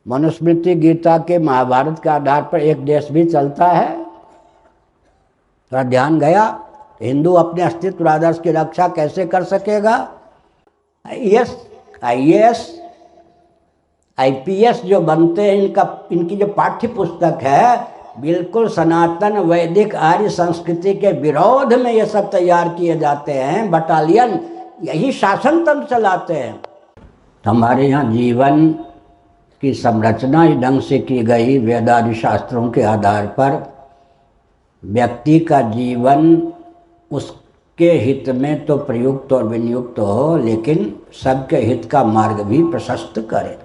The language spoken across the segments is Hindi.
मनुस्मृति, गीता के, महाभारत के आधार पर एक देश भी चलता है? थोड़ा ध्यान गया? हिंदू अपने अस्तित्व आदर्श की रक्षा कैसे कर सकेगा? आईएएस, आईएएस, आईपीएस जो बनते हैं, इनकी जो पाठ्य पुस्तक है बिल्कुल सनातन वैदिक आर्य संस्कृति के विरोध में ये सब तैयार किए जाते हैं। बटालियन यही शासन तंत्र चलाते हैं। हमारे यहाँ जीवन की संरचना इस ढंग से की गई वेदादि शास्त्रों के आधार पर, व्यक्ति का जीवन उसके हित में तो प्रयुक्त और विनियुक्त हो, लेकिन सबके हित का मार्ग भी प्रशस्त करे।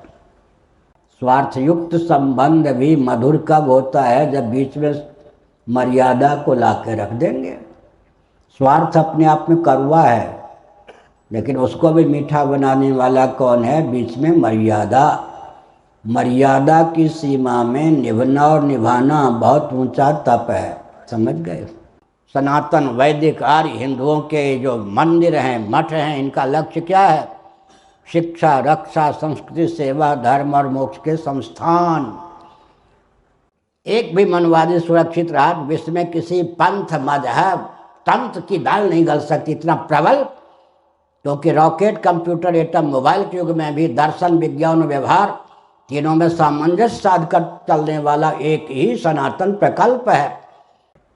स्वार्थयुक्त संबंध भी मधुर कब होता है? जब बीच में मर्यादा को ला के रख देंगे। स्वार्थ अपने आप में कड़वा है, लेकिन उसको भी मीठा बनाने वाला कौन है? बीच में मर्यादा। मर्यादा की सीमा में निभना और निभाना बहुत ऊंचा तप है। समझ गए? सनातन वैदिक आर्य हिंदुओं के जो मंदिर हैं, मठ हैं, इनका लक्ष्य क्या है? शिक्षा, रक्षा, संस्कृति, सेवा, धर्म और मोक्ष के संस्थान। एक भी मनवादी सुरक्षित रहा विश्व में किसी पंथ, मजहब, तंत्र की दाल नहीं गल सकती, इतना प्रबल। क्योंकि रॉकेट, कंप्यूटर, एटम, मोबाइल के युग में भी दर्शन, विज्ञान और व्यवहार तीनों में सामंजस्य साध कर चलने वाला एक ही सनातन प्रकल्प है।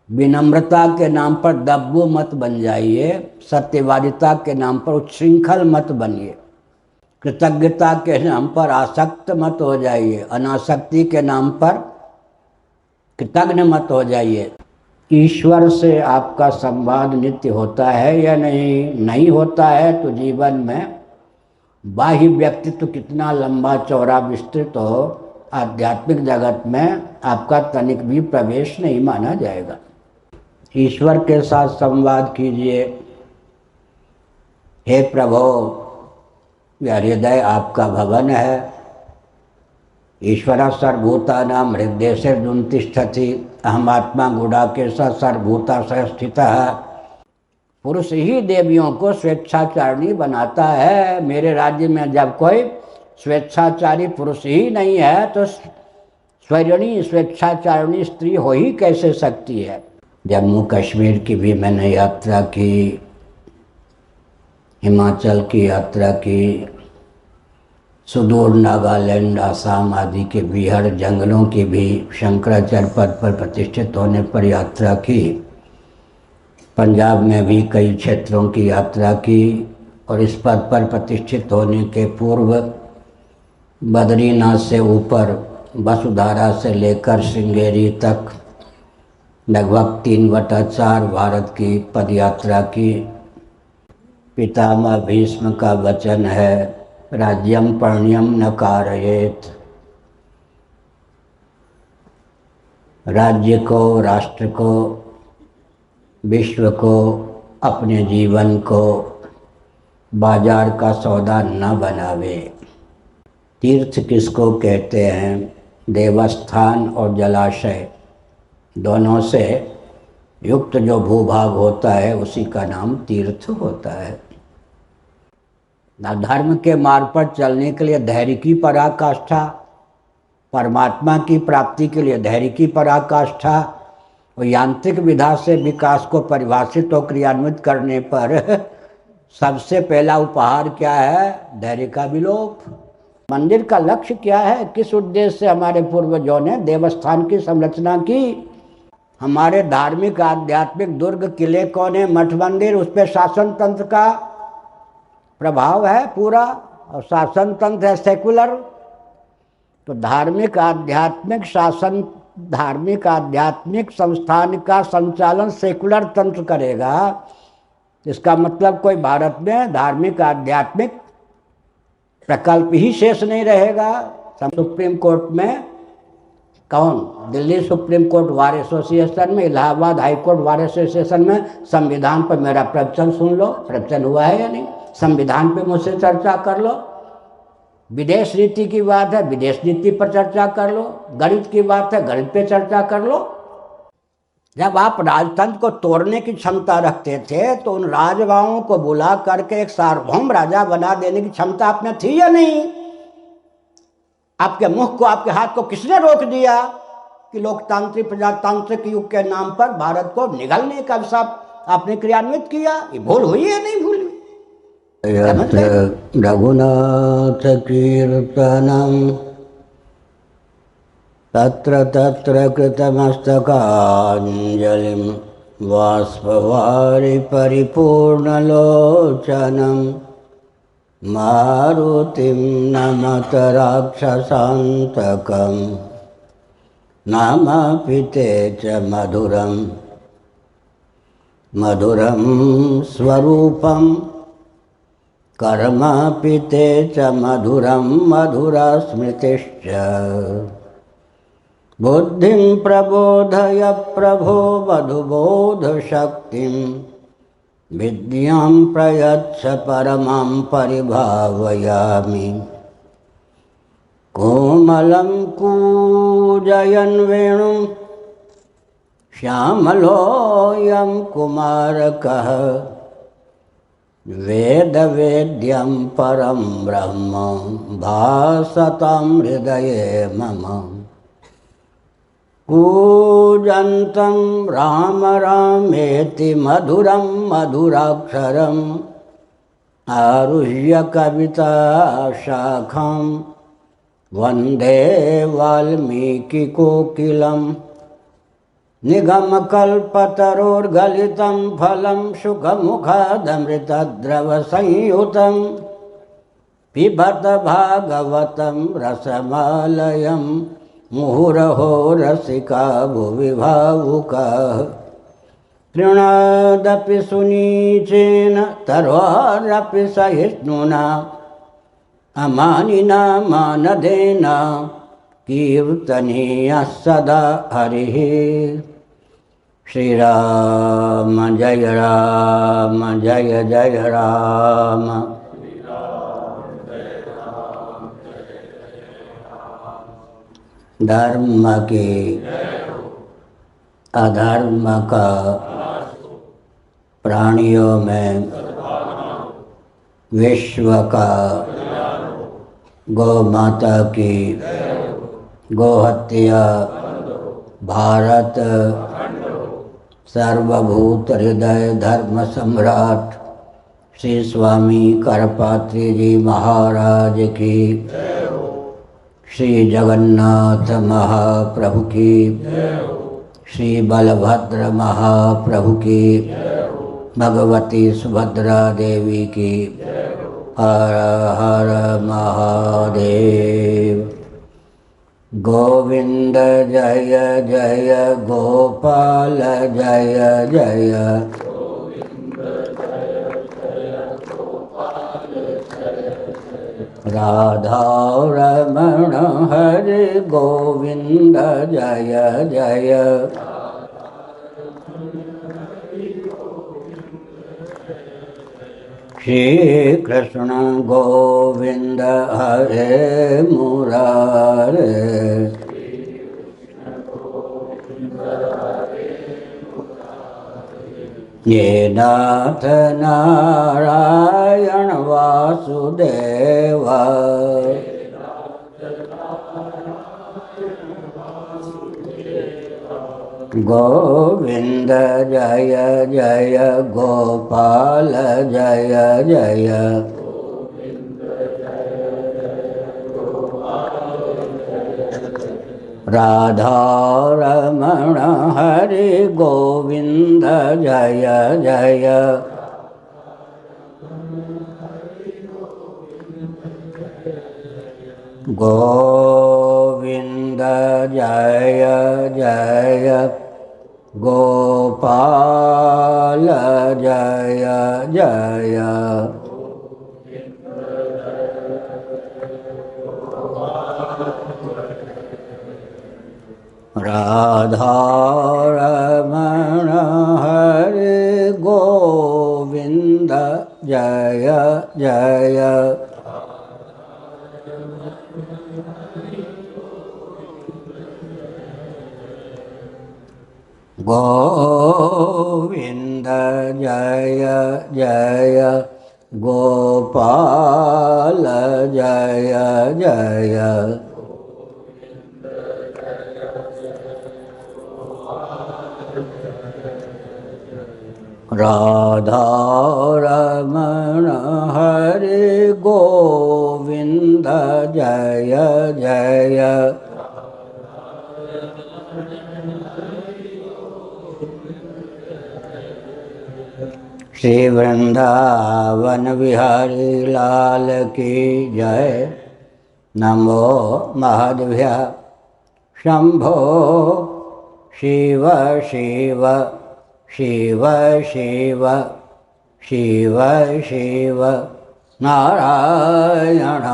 विनम्रता के नाम पर दब्बू मत बन जाइए, सत्यवादिता के नाम पर उच्छृंखल मत बनिए, कृतज्ञता के नाम पर आसक्त मत हो जाइए, अनासक्ति के नाम पर कृतज्ञ मत हो जाइए। ईश्वर से आपका संवाद नित्य होता है या नहीं? नहीं होता है तो जीवन में बाह्य व्यक्तित्व कितना लंबा चौड़ा विस्तृत हो, आध्यात्मिक जगत में आपका तनिक भी प्रवेश नहीं माना जाएगा। ईश्वर के साथ संवाद कीजिए। हे प्रभु, यह हृदय आपका भवन है। ईश्वर सर्वभूतानां हृदयेषु तिष्ठति, अहमात्मा गुडाकेश सर्वभूताशय स्थितः। पुरुष ही देवियों को स्वेच्छाचारिणी बनाता है। मेरे राज्य में जब कोई स्वेच्छाचारी पुरुष ही नहीं है तो स्वैरिणी, स्वेच्छाचारिणी स्त्री हो ही कैसे सकती है? जम्मू कश्मीर की भी मैंने यात्रा की, हिमाचल की यात्रा की, सुदूर नागालैंड, आसाम आदि के बीहड़ जंगलों की भी शंकराचार्य पद पर प्रतिष्ठित होने पर यात्रा की। पंजाब में भी कई क्षेत्रों की यात्रा की और इस पद पर प्रतिष्ठित होने के पूर्व बद्रीनाथ से ऊपर वसुधारा से लेकर श्रृंगेरी तक लगभग 3/4 भारत की पदयात्रा की। पितामह भीष्म का वचन है, राज्यम पर्ण्यम न कारयेत। राज्य को, राष्ट्र को, विश्व को, अपने जीवन को बाजार का सौदा न बनावे। तीर्थ किसको कहते हैं? देवस्थान और जलाशय दोनों से युक्त जो भूभाग होता है उसी का नाम तीर्थ होता है। धर्म के मार्ग पर चलने के लिए धैर्य की पराकाष्ठा, परमात्मा की प्राप्ति के लिए धैर्य की पराकाष्ठा और यांत्रिक विधा से विकास को परिभाषित और क्रियान्वित करने पर सबसे पहला उपहार क्या है? धैर्य का विलोप। मंदिर का लक्ष्य क्या है? किस उद्देश्य से हमारे पूर्वजों ने देवस्थान की संरचना की? हमारे धार्मिक आध्यात्मिक दुर्ग किले कौन है? मठ मंदिर। उस पर शासन तंत्र का प्रभाव है पूरा, और शासन तंत्र है सेकुलर। तो धार्मिक आध्यात्मिक शासन, धार्मिक आध्यात्मिक संस्थान का संचालन सेकुलर तंत्र करेगा। इसका मतलब कोई भारत में धार्मिक आध्यात्मिक प्रकल्प ही शेष नहीं रहेगा। सुप्रीम कोर्ट में कौन? Delhi supreme court bar association में, Allahabad high court bar association में संविधान पर मेरा प्रवचन सुन लो। प्रवचन हुआ है या नहीं? संविधान पे मुझसे चर्चा कर लो। विदेश नीति की बात है, विदेश नीति पर चर्चा कर लो। गणित की बात है, गणित पे चर्चा कर लो। जब आप राजतंत्र को तोड़ने की क्षमता रखते थे तो उन राजगाहों को बुला करके एक सार्वभौम राजा बना देने की क्षमता आप में थी या नहीं? आपके मुख को, आपके हाथ को किसने रोक दिया कि लोकतांत्रिक प्रजातांत्रिक युग के नाम पर भारत को निगलने का अभिशाप आपने क्रियान्वित किया? ये भूल हुई है नहीं भूल हुई? रघुनाथ कीर्तनम तत्र तत्र कृतमस्तकाञ्जलिं बाष्पवारि परिपूर्णलोचनं मारुतिं नमत राक्षसान्तकं नमामि ते च मधुरं मधुरं स्वरूपं कर्मापि ते च मधुरं मधुरा स्मृतिश्च बुद्धिं प्रबोधय प्रभो मधुबोधशक्तिं विद्यां प्रयच्छ परमां परिभावयामि कोमलं कूजयन् वेणुं श्यामलोऽयं कुमारकः वेदवेद्यं परं ब्रह्म भासतां हृदये मम कूजन्तं राम रामेति मधुरं मधुराक्षरम् आरुह्य कविताशाखां वन्दे वाल्मीकिकोकिलं निगमकल्पतरोर्गलितं फलं शुकमुखादमृतद्रवसंयुतं पिबत भागवतं रसमालयं मुहुरहो रसिका भुवि भावुकाः तृणादपि सुनीचेन तर्वारपि सहिष्णुना अमानिना मानदेन कीर्तनीयः सदा हरिः। श्रीराम जय जय राम। धर्म के अधर्म का प्राणियों में विश्व का गौ माता की गोहत्या भारत सर्वभूत हृदय धर्म सम्राट श्री स्वामी करपात्री जी महाराज की, श्री जगन्नाथ महाप्रभु की, श्री बलभद्र महाप्रभु की, भगवती सुभद्रा देवी की। हर हर महादेव। गोविंद जय जय गोपाल जय जय। राधा रमण हरे गोविंद जय जय। श्री कृष्ण गोविंद हरे मुरारे। ये नाथ नारायण वासुदेव। गोविंद जय जय गोपाल जय जय। राधा रमण हरे गोविंद जय जय। गोविंद जय जय गोपाल जय जय। राधा रमण हरे गोविंद जय जय। गोविंद जय जय गोपाल जय जय। राधा रमण हरे गोविंद जय जय। श्री वृंदावन बिहारी लाल की जय। नमो महादेव्या शंभो शिव शिव शिव शिव शिव शिव नारायण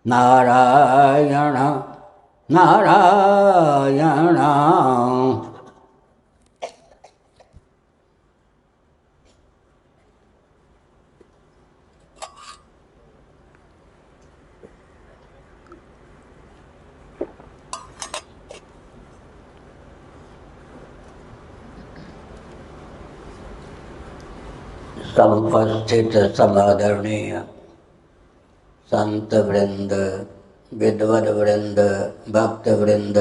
नारायण नारायण। समुपस्थित समादरणीय संत वृंद, विद्वद वृंद, भक्त वृंद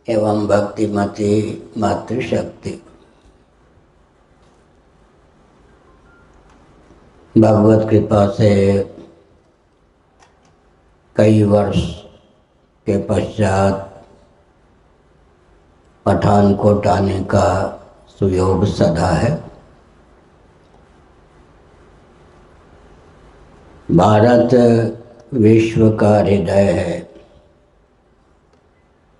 एवं भक्तिमती मातृशक्ति, भगवत कृपा से कई वर्ष के पश्चात पठानकोट आने का सुयोग सधा है। भारत विश्व का हृदय है।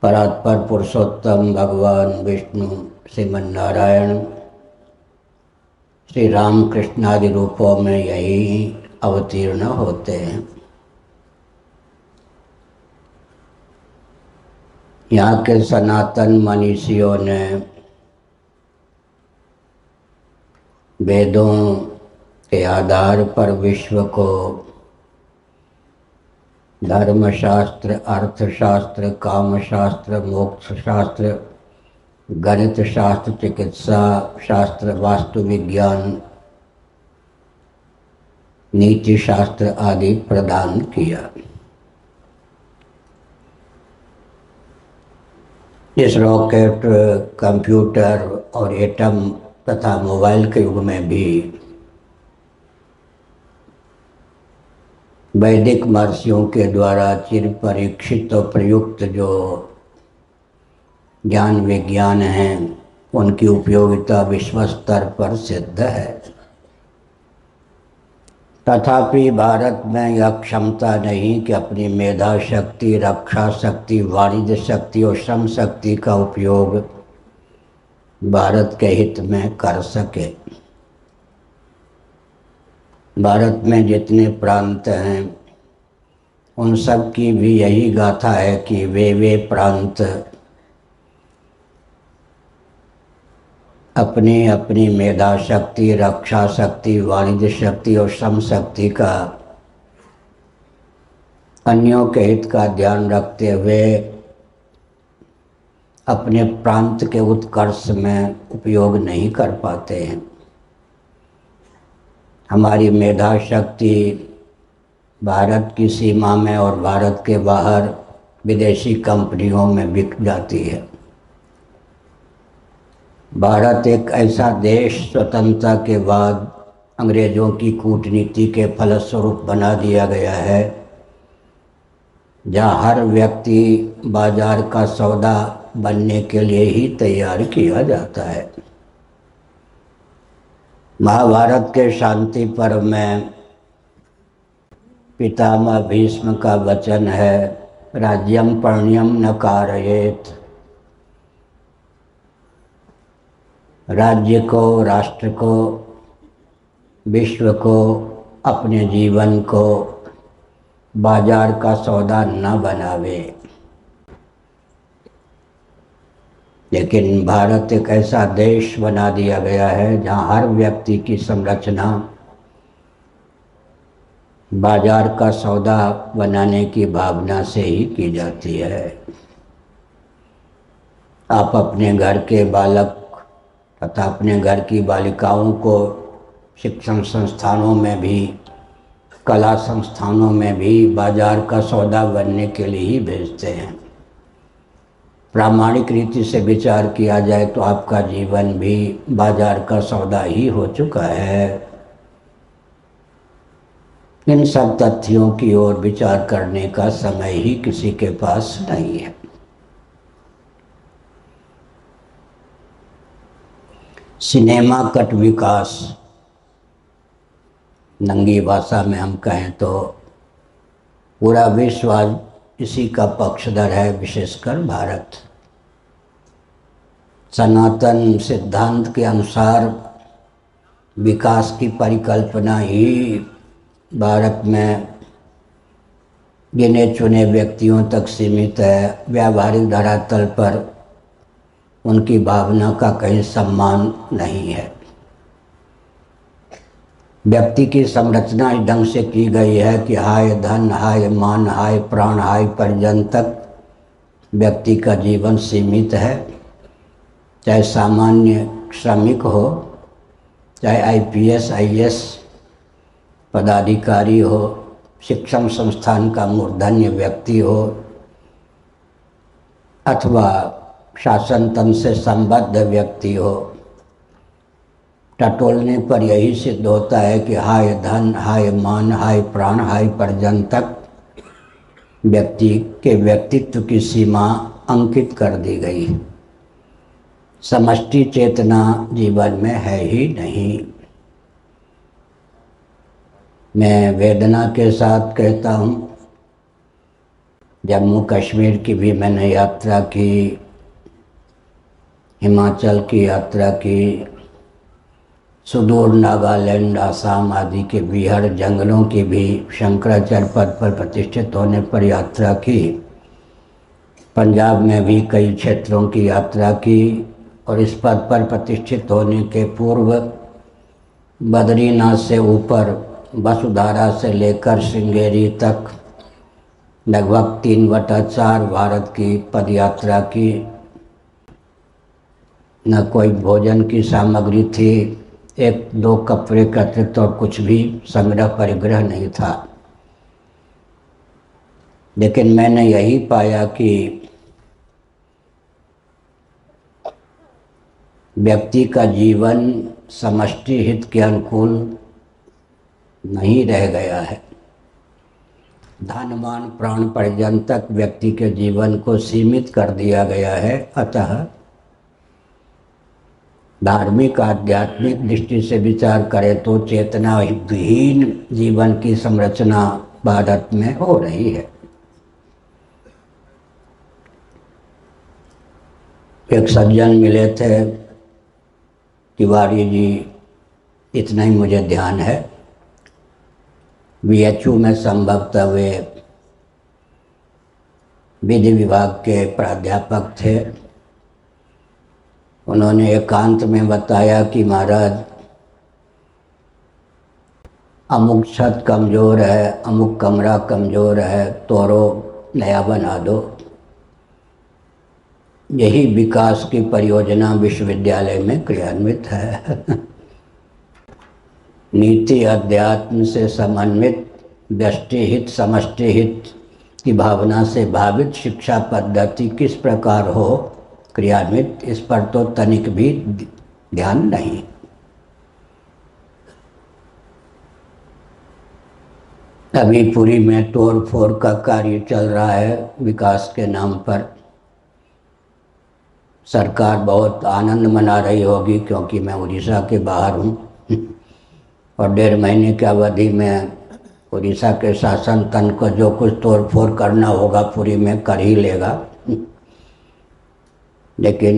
परात्पर पुरुषोत्तम भगवान विष्णु, श्रीमन नारायण, श्री राम कृष्णादि रूपों में यही अवतीर्ण होते हैं। यहाँ के सनातन मनीषियों ने वेदों के आधार पर विश्व को धर्मशास्त्र, अर्थशास्त्र, कामशास्त्र, मोक्ष शास्त्र, गणित शास्त्र, चिकित्सा शास्त्र, वास्तु विज्ञान, नीति शास्त्र आदि प्रदान किया। इस रॉकेट, कंप्यूटर और एटम तथा मोबाइल के युग में भी वैदिक महर्षियों के द्वारा चिर परीक्षित और प्रयुक्त जो ज्ञान विज्ञान हैं उनकी उपयोगिता विश्व स्तर पर सिद्ध है। तथापि भारत में यह क्षमता नहीं कि अपनी मेधा शक्ति, रक्षा शक्ति, वाणिज्य शक्ति और श्रम शक्ति का उपयोग भारत के हित में कर सके। भारत में जितने प्रांत हैं उन सब की भी यही गाथा है कि वे प्रांत अपनी अपनी मेधा शक्ति, रक्षा शक्ति, वाणिज्य शक्ति और श्रम शक्ति का अन्यों के हित का ध्यान रखते हुए अपने प्रांत के उत्कर्ष में उपयोग नहीं कर पाते हैं। हमारी मेधा शक्ति भारत की सीमा में और भारत के बाहर विदेशी कंपनियों में बिक जाती है। भारत एक ऐसा देश स्वतंत्रता के बाद अंग्रेज़ों की कूटनीति के फलस्वरूप बना दिया गया है, जहाँ हर व्यक्ति बाजार का सौदा बनने के लिए ही तैयार किया जाता है। महाभारत के शांति पर्व में पितामह भीष्म का वचन है, राज्यम पर्ण्यम न कारयेत। राज्य को, राष्ट्र को, विश्व को, अपने जीवन को बाजार का सौदा न बनावे। लेकिन भारत एक ऐसा देश बना दिया गया है जहाँ हर व्यक्ति की संरचना बाजार का सौदा बनाने की भावना से ही की जाती है। आप अपने घर के बालक तथा अपने घर की बालिकाओं को शिक्षण संस्थानों में भी, कला संस्थानों में भी बाजार का सौदा बनने के लिए ही भेजते हैं। प्रामाणिक रीति से विचार किया जाए तो आपका जीवन भी बाजार का सौदा ही हो चुका है। इन सब तथ्यों की ओर विचार करने का समय ही किसी के पास नहीं है। सिनेमा कट विकास, नंगी भाषा में हम कहें तो पूरा विश्व आज इसी का पक्षधर है, विशेषकर भारत। सनातन सिद्धांत के अनुसार विकास की परिकल्पना ही भारत में गिने चुने व्यक्तियों तक सीमित है। व्यावहारिक धरातल पर उनकी भावना का कहीं सम्मान नहीं है। व्यक्ति की संरचना इस ढंग से की गई है कि हाय धन, हाय मान, हाय प्राण, हाय परिजन तक व्यक्ति का जीवन सीमित है। चाहे सामान्य श्रमिक हो, चाहे आईपीएस आईएएस पदाधिकारी हो, शिक्षण संस्थान का मूर्धन्य व्यक्ति हो, अथवा शासन तंत्र से संबद्ध व्यक्ति हो। टटोलने पर यही सिद्ध होता है कि हाय धन, हाय मान, हाय प्राण, हाय परिजन तक व्यक्ति के व्यक्तित्व की सीमा अंकित कर दी गई। समष्टि चेतना जीवन में है ही नहीं। मैं वेदना के साथ कहता हूँ, जम्मू कश्मीर की भी मैंने यात्रा की, हिमाचल की यात्रा की, सुदूर नागालैंड, आसाम आदि के बीहड़ जंगलों की भी शंकराचार्य पद पर प्रतिष्ठित होने पर यात्रा की। पंजाब में भी कई क्षेत्रों की यात्रा की और इस पद पर प्रतिष्ठित होने के पूर्व बद्रीनाथ से ऊपर वसुधारा से लेकर श्रृंगेरी तक लगभग 3/4 भारत की पदयात्रा की। न कोई भोजन की सामग्री थी, 1-2 कपड़े के अतिरिक्त और कुछ भी संग्रह परिग्रह नहीं था। लेकिन मैंने यही पाया कि व्यक्ति का जीवन समष्टि हित के अनुकूल नहीं रह गया है। धनवान प्राण परिजन तक व्यक्ति के जीवन को सीमित कर दिया गया है। अतः धार्मिक आध्यात्मिक दृष्टि से विचार करें तो चेतना विहीन जीवन की संरचना भारत में हो रही है। एक सज्जन मिले थे, तिवारी जी, इतना ही मुझे ध्यान है, बीएचयू में संभवतः वे विधि विभाग के प्राध्यापक थे। उन्होंने एकांत में बताया कि महाराज, अमुक छत कमज़ोर है, अमुक कमरा कमज़ोर है, तोड़ो नया बना दो। यही विकास की परियोजना विश्वविद्यालय में क्रियान्वित है। नीति अध्यात्म से समन्वित व्यष्टि हित समष्टि हित की भावना से भावित शिक्षा पद्धति किस प्रकार हो क्रियान्वित, इस पर तो तनिक भी ध्यान नहीं। अभी पुरी में तोड़ फोड़ का कार्य चल रहा है विकास के नाम पर। सरकार बहुत आनंद मना रही होगी क्योंकि मैं उड़ीसा के बाहर हूँ और 1.5 महीने की अवधि में उड़ीसा के शासन तंत्र को जो कुछ तोड़ फोड़ करना होगा पुरी में कर ही लेगा। लेकिन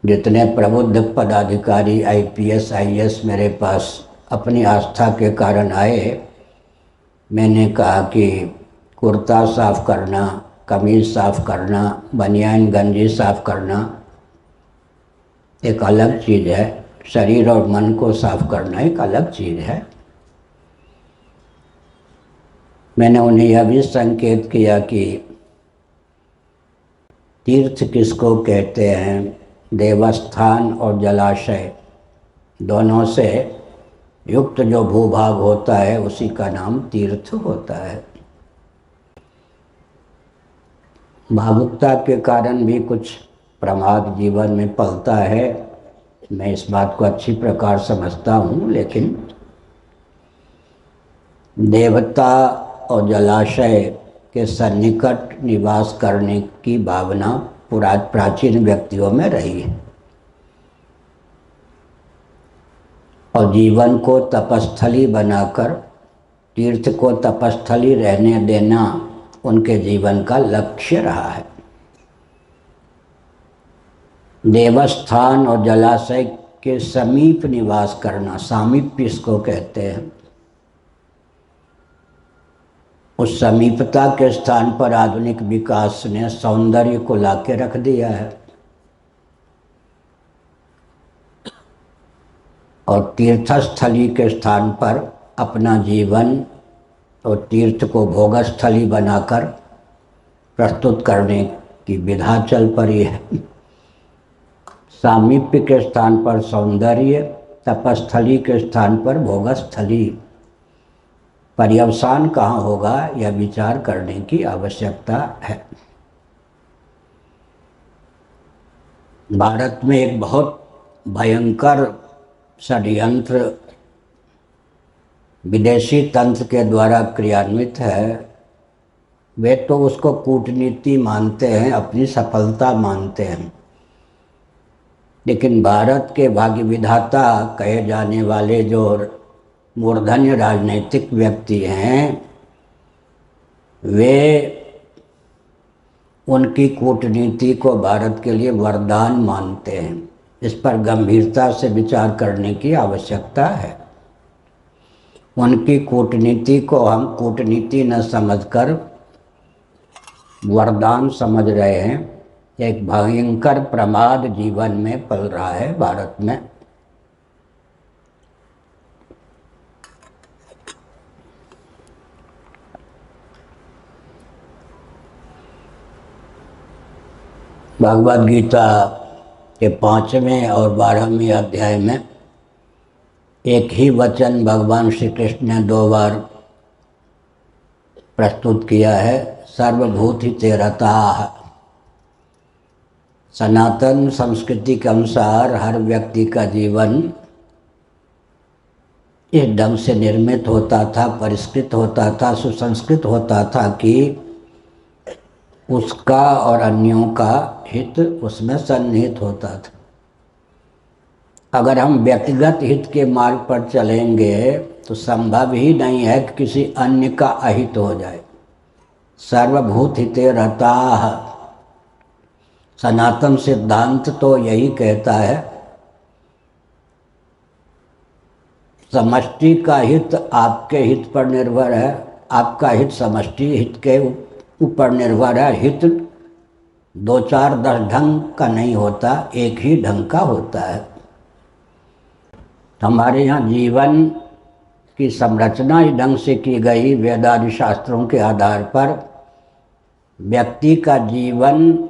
जितने प्रबुद्ध पदाधिकारी आईपीएस आईएएस मेरे पास अपनी आस्था के कारण आए, मैंने कहा कि कुर्ता साफ करना, कमीज साफ करना, बनियान गंजी साफ करना एक अलग चीज़ है, शरीर और मन को साफ करना एक अलग चीज़ है। मैंने उन्हें यह भी संकेत किया कि तीर्थ किसको कहते हैं, देवस्थान और जलाशय दोनों से युक्त जो भूभाग होता है उसी का नाम तीर्थ होता है। भावुकता के कारण भी कुछ प्रमाद जीवन में पलता है, मैं इस बात को अच्छी प्रकार समझता हूँ। लेकिन देवता और जलाशय के सन्निकट निवास करने की भावना प्राचीन व्यक्तियों में रही है और जीवन को तपस्थली बनाकर तीर्थ को तपस्थली रहने देना उनके जीवन का लक्ष्य रहा है। देवस्थान और जलाशय के समीप निवास करना, सामीप्य इसको कहते हैं। उस समीपता के स्थान पर आधुनिक विकास ने सौंदर्य को लाके रख दिया है और तीर्थस्थली के स्थान पर अपना जीवन और तीर्थ को भोगस्थली बनाकर प्रस्तुत करने की विधा चल पड़ी है। सामीप्य के स्थान पर सौंदर्य, तपस्थली के स्थान पर भोगस्थली। पर्यवसान कहाँ होगा यह विचार करने की आवश्यकता है। भारत में एक बहुत भयंकर षड्यंत्र विदेशी तंत्र के द्वारा क्रियान्वित है। वे तो उसको कूटनीति मानते हैं, अपनी सफलता मानते हैं, लेकिन भारत के भाग्य विधाता कहे जाने वाले जो मूर्धन्य राजनीतिक व्यक्ति हैं, वे उनकी कूटनीति को भारत के लिए वरदान मानते हैं। इस पर गंभीरता से विचार करने की आवश्यकता है। उनकी कूटनीति को हम कूटनीति न समझकर वरदान समझ रहे हैं। एक भयंकर प्रमाद जीवन में पल रहा है भारत में। भगवद गीता के 5वें और 12वें अध्याय में एक ही वचन भगवान श्री कृष्ण ने 2 बार प्रस्तुत किया है। सर्वभूतिते रताः। सनातन संस्कृति के अनुसार हर व्यक्ति का जीवन इस ढंग से निर्मित होता था, परिष्कृत होता था, सुसंस्कृत होता था कि उसका और अन्यों का हित उसमें सन्निहित होता था। अगर हम व्यक्तिगत हित के मार्ग पर चलेंगे तो संभव ही नहीं है कि किसी अन्य का अहित हो जाए। सर्वभूत हिते रताः। सनातन सिद्धांत तो यही कहता है, समष्टि का हित आपके हित पर निर्भर है, आपका हित समष्टि हित के ऊपर निर्भर है। हित 2, 4, 10 ढंग का नहीं होता, एक ही ढंग का होता है। हमारे यहाँ जीवन की संरचना इस ढंग से की गई वेदादि शास्त्रों के आधार पर। व्यक्ति का जीवन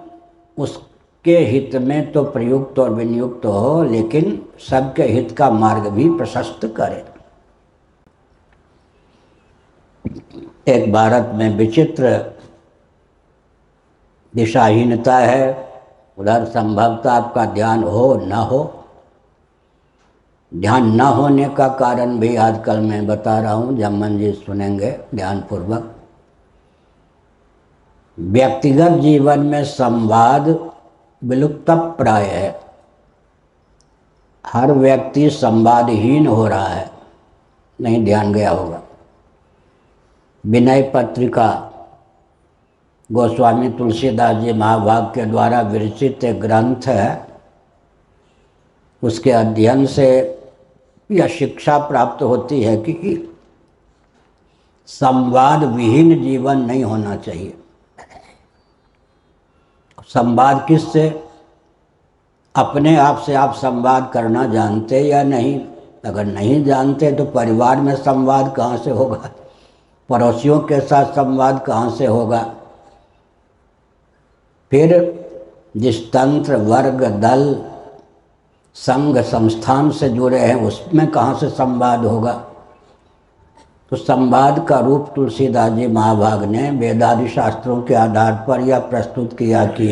उसके हित में तो प्रयुक्त और विनियुक्त हो, लेकिन सबके हित का मार्ग भी प्रशस्त करे। एक भारत में विचित्र दिशाहीनता है। उधर संभवतः आपका ध्यान हो न हो। ध्यान न होने का कारण भी आजकल मैं बता रहा हूँ, जमन जी सुनेंगे ध्यानपूर्वक। व्यक्तिगत जीवन में संवाद विलुप्त प्राय है। हर व्यक्ति संवादहीन हो रहा है, नहीं ध्यान गया होगा। विनय पत्रिका गोस्वामी तुलसीदास जी महाभाग के द्वारा विरचित एक ग्रंथ है। उसके अध्ययन से यह शिक्षा प्राप्त होती है कि संवाद विहीन जीवन नहीं होना चाहिए। संवाद किससे? अपने आप से आप संवाद करना जानते या नहीं? अगर नहीं जानते तो परिवार में संवाद कहाँ से होगा? पड़ोसियों के साथ संवाद कहाँ से होगा? फिर जिस तंत्र, वर्ग, दल, संघ, संस्थान से जुड़े हैं उसमें कहाँ से संवाद होगा? तो संवाद का रूप तुलसीदास जी महाभाग ने वेदादि शास्त्रों के आधार पर यह प्रस्तुत किया कि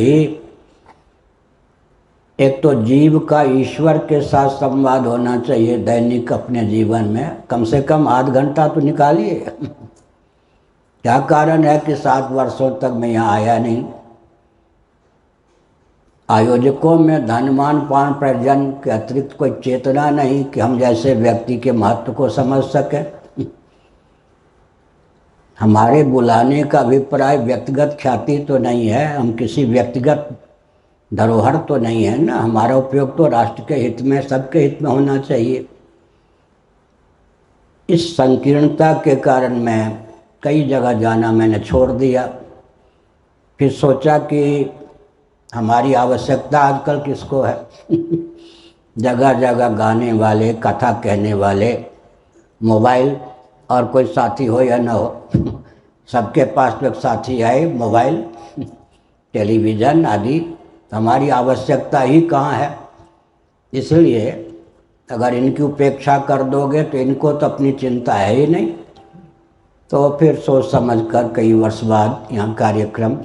एक तो जीव का ईश्वर के साथ संवाद होना चाहिए दैनिक अपने जीवन में, कम से कम आध घंटा तो निकालिए। क्या कारण है कि 7 वर्षों तक मैं यहाँ आया नहीं? आयोजकों में धनवान पान प्रजन के अतिरिक्त कोई चेतना नहीं कि हम जैसे व्यक्ति के महत्व को समझ सकें। हमारे बुलाने का अभिप्राय व्यक्तिगत ख्याति तो नहीं है, हम किसी व्यक्तिगत धरोहर तो नहीं है ना। हमारा उपयोग तो राष्ट्र के हित में, सबके हित में होना चाहिए। इस संकीर्णता के कारण मैं कई जगह जाना मैंने छोड़ दिया। फिर सोचा कि हमारी आवश्यकता आजकल किसको है? जगह जगह गाने वाले, कथा कहने वाले, मोबाइल और कोई साथी हो या ना हो, सबके पास तो एक साथी है, मोबाइल, टेलीविज़न आदि। हमारी आवश्यकता ही कहाँ है? इसलिए अगर इनकी उपेक्षा कर दोगे तो इनको तो अपनी चिंता है ही नहीं। तो फिर सोच समझ कर कई वर्ष बाद यहाँ कार्यक्रम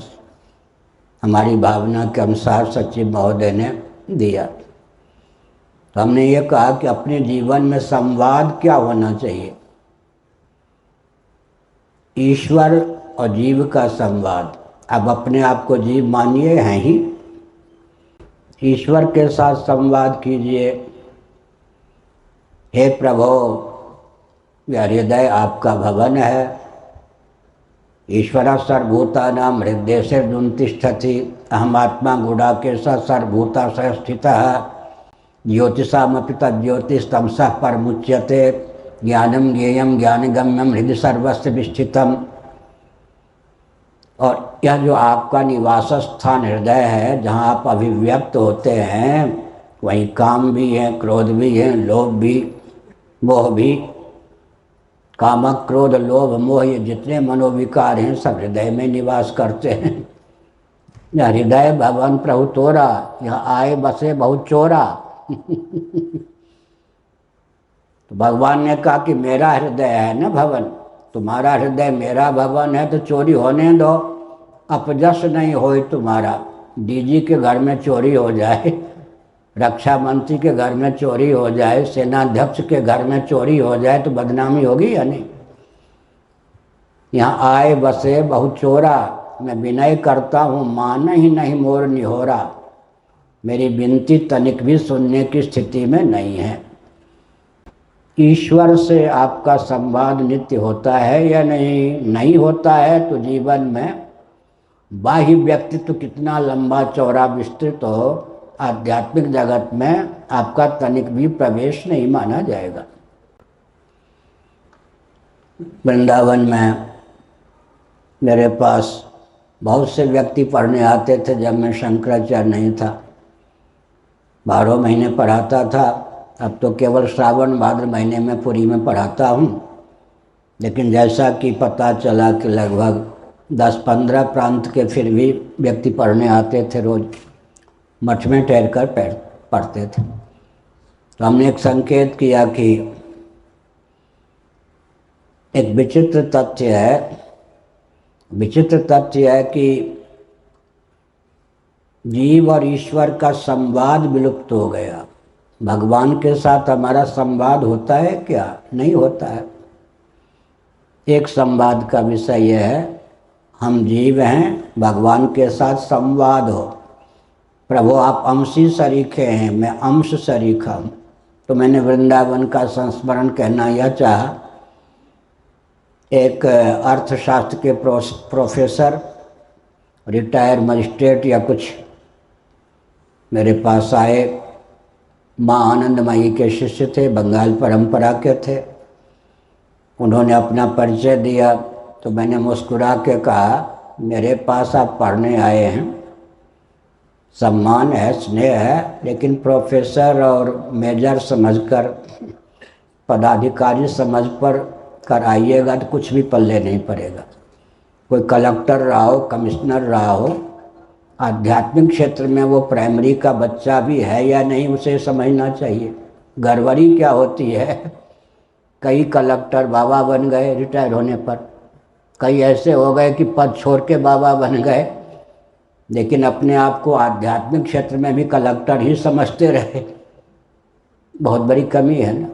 हमारी भावना के अनुसार सचिव महोदय ने दिया। तो हमने ये कहा कि अपने जीवन में संवाद क्या होना चाहिए? ईश्वर और जीव का संवाद। अब अपने आप को जीव मानिए, हैं ही। ईश्वर के साथ संवाद कीजिए। हे प्रभु, यह हृदय आपका भवन है। ईश्वर सर्वभूतानां हृदयेषु तिष्ठति। अहमात्मा गुडाकेश सर्वभूताशय स्थितः। ज्योतिषामपि तज्ज्योतिस्तमसः परमुच्यते। ज्ञानम ज्ञेयम ज्ञानगम्यम हृदय सर्वस्य विष्ठितम। और यह जो आपका निवास स्थान हृदय है, जहाँ आप अभिव्यक्त होते हैं, वहीं काम भी है, क्रोध भी है, लोभ भी, मोह भी। काम, क्रोध, लोभ, मोह, ये जितने मनोविकार हैं सब हृदय में निवास करते हैं। यह हृदय भवन प्रभु तोरा, यहाँ आए बसे बहुत चोरा। तो भगवान ने कहा कि मेरा हृदय है ना भवन, तुम्हारा हृदय मेरा भवन है, तो चोरी होने दो। अपजस नहीं होए तुम्हारा। डीजी के घर में चोरी हो जाए, रक्षा मंत्री के घर में चोरी हो जाए, सेनाध्यक्ष के घर में चोरी हो जाए, तो बदनामी होगी या नहीं? यहाँ आए बसे बहुत चोरा। मैं विनय करता हूँ, मान ही नहीं मोर निहोरा। मेरी विनती तनिक भी सुनने की स्थिति में नहीं है। ईश्वर से आपका संवाद नित्य होता है या नहीं? नहीं होता है तो जीवन में बाह्य व्यक्तित्व कितना लंबा चौड़ा विस्तृत हो, आध्यात्मिक जगत में आपका तनिक भी प्रवेश नहीं माना जाएगा। वृंदावन में मेरे पास बहुत से व्यक्ति पढ़ने आते थे जब मैं शंकराचार्य नहीं था। 12 महीने पढ़ाता था। अब तो केवल श्रावण भाद्र महीने में पुरी में पढ़ाता हूँ। लेकिन जैसा कि पता चला कि लगभग 10-15 प्रांत के फिर भी व्यक्ति पढ़ने आते थे, रोज़ मठ में ठहर कर पढ़ते थे। तो हमने एक संकेत किया कि एक विचित्र तथ्य है कि जीव और ईश्वर का संवाद विलुप्त हो गया। भगवान के साथ हमारा संवाद होता है क्या? नहीं होता है। एक संवाद का विषय यह है, हम जीव हैं, भगवान के साथ संवाद हो। प्रभु आप अंशी शरीके हैं, मैं अंश शरीका हूँ। तो मैंने वृंदावन का संस्मरण कहना यह चाहा। एक अर्थशास्त्र के प्रोफेसर, रिटायर मजिस्ट्रेट या कुछ मेरे पास आए। माँ आनंदमयी के शिष्य थे, बंगाल परंपरा के थे। उन्होंने अपना परिचय दिया तो मैंने मुस्कुरा के कहा, मेरे पास आप पढ़ने आए हैं, सम्मान है, स्नेह है, लेकिन प्रोफेसर और मेजर समझकर, पदाधिकारी समझ पर कर आइएगा तो कुछ भी पल्ले नहीं पड़ेगा। कोई कलेक्टर रहा हो, कमिश्नर रहा हो, आध्यात्मिक क्षेत्र में वो प्राइमरी का बच्चा भी है या नहीं, उसे समझना चाहिए। गड़बड़ी क्या होती है कई कलेक्टर बाबा बन गए रिटायर होने पर, कई ऐसे हो गए कि पद छोड़ के बाबा बन गए, लेकिन अपने आप को आध्यात्मिक क्षेत्र में भी कलेक्टर ही समझते रहे। बहुत बड़ी कमी है ना।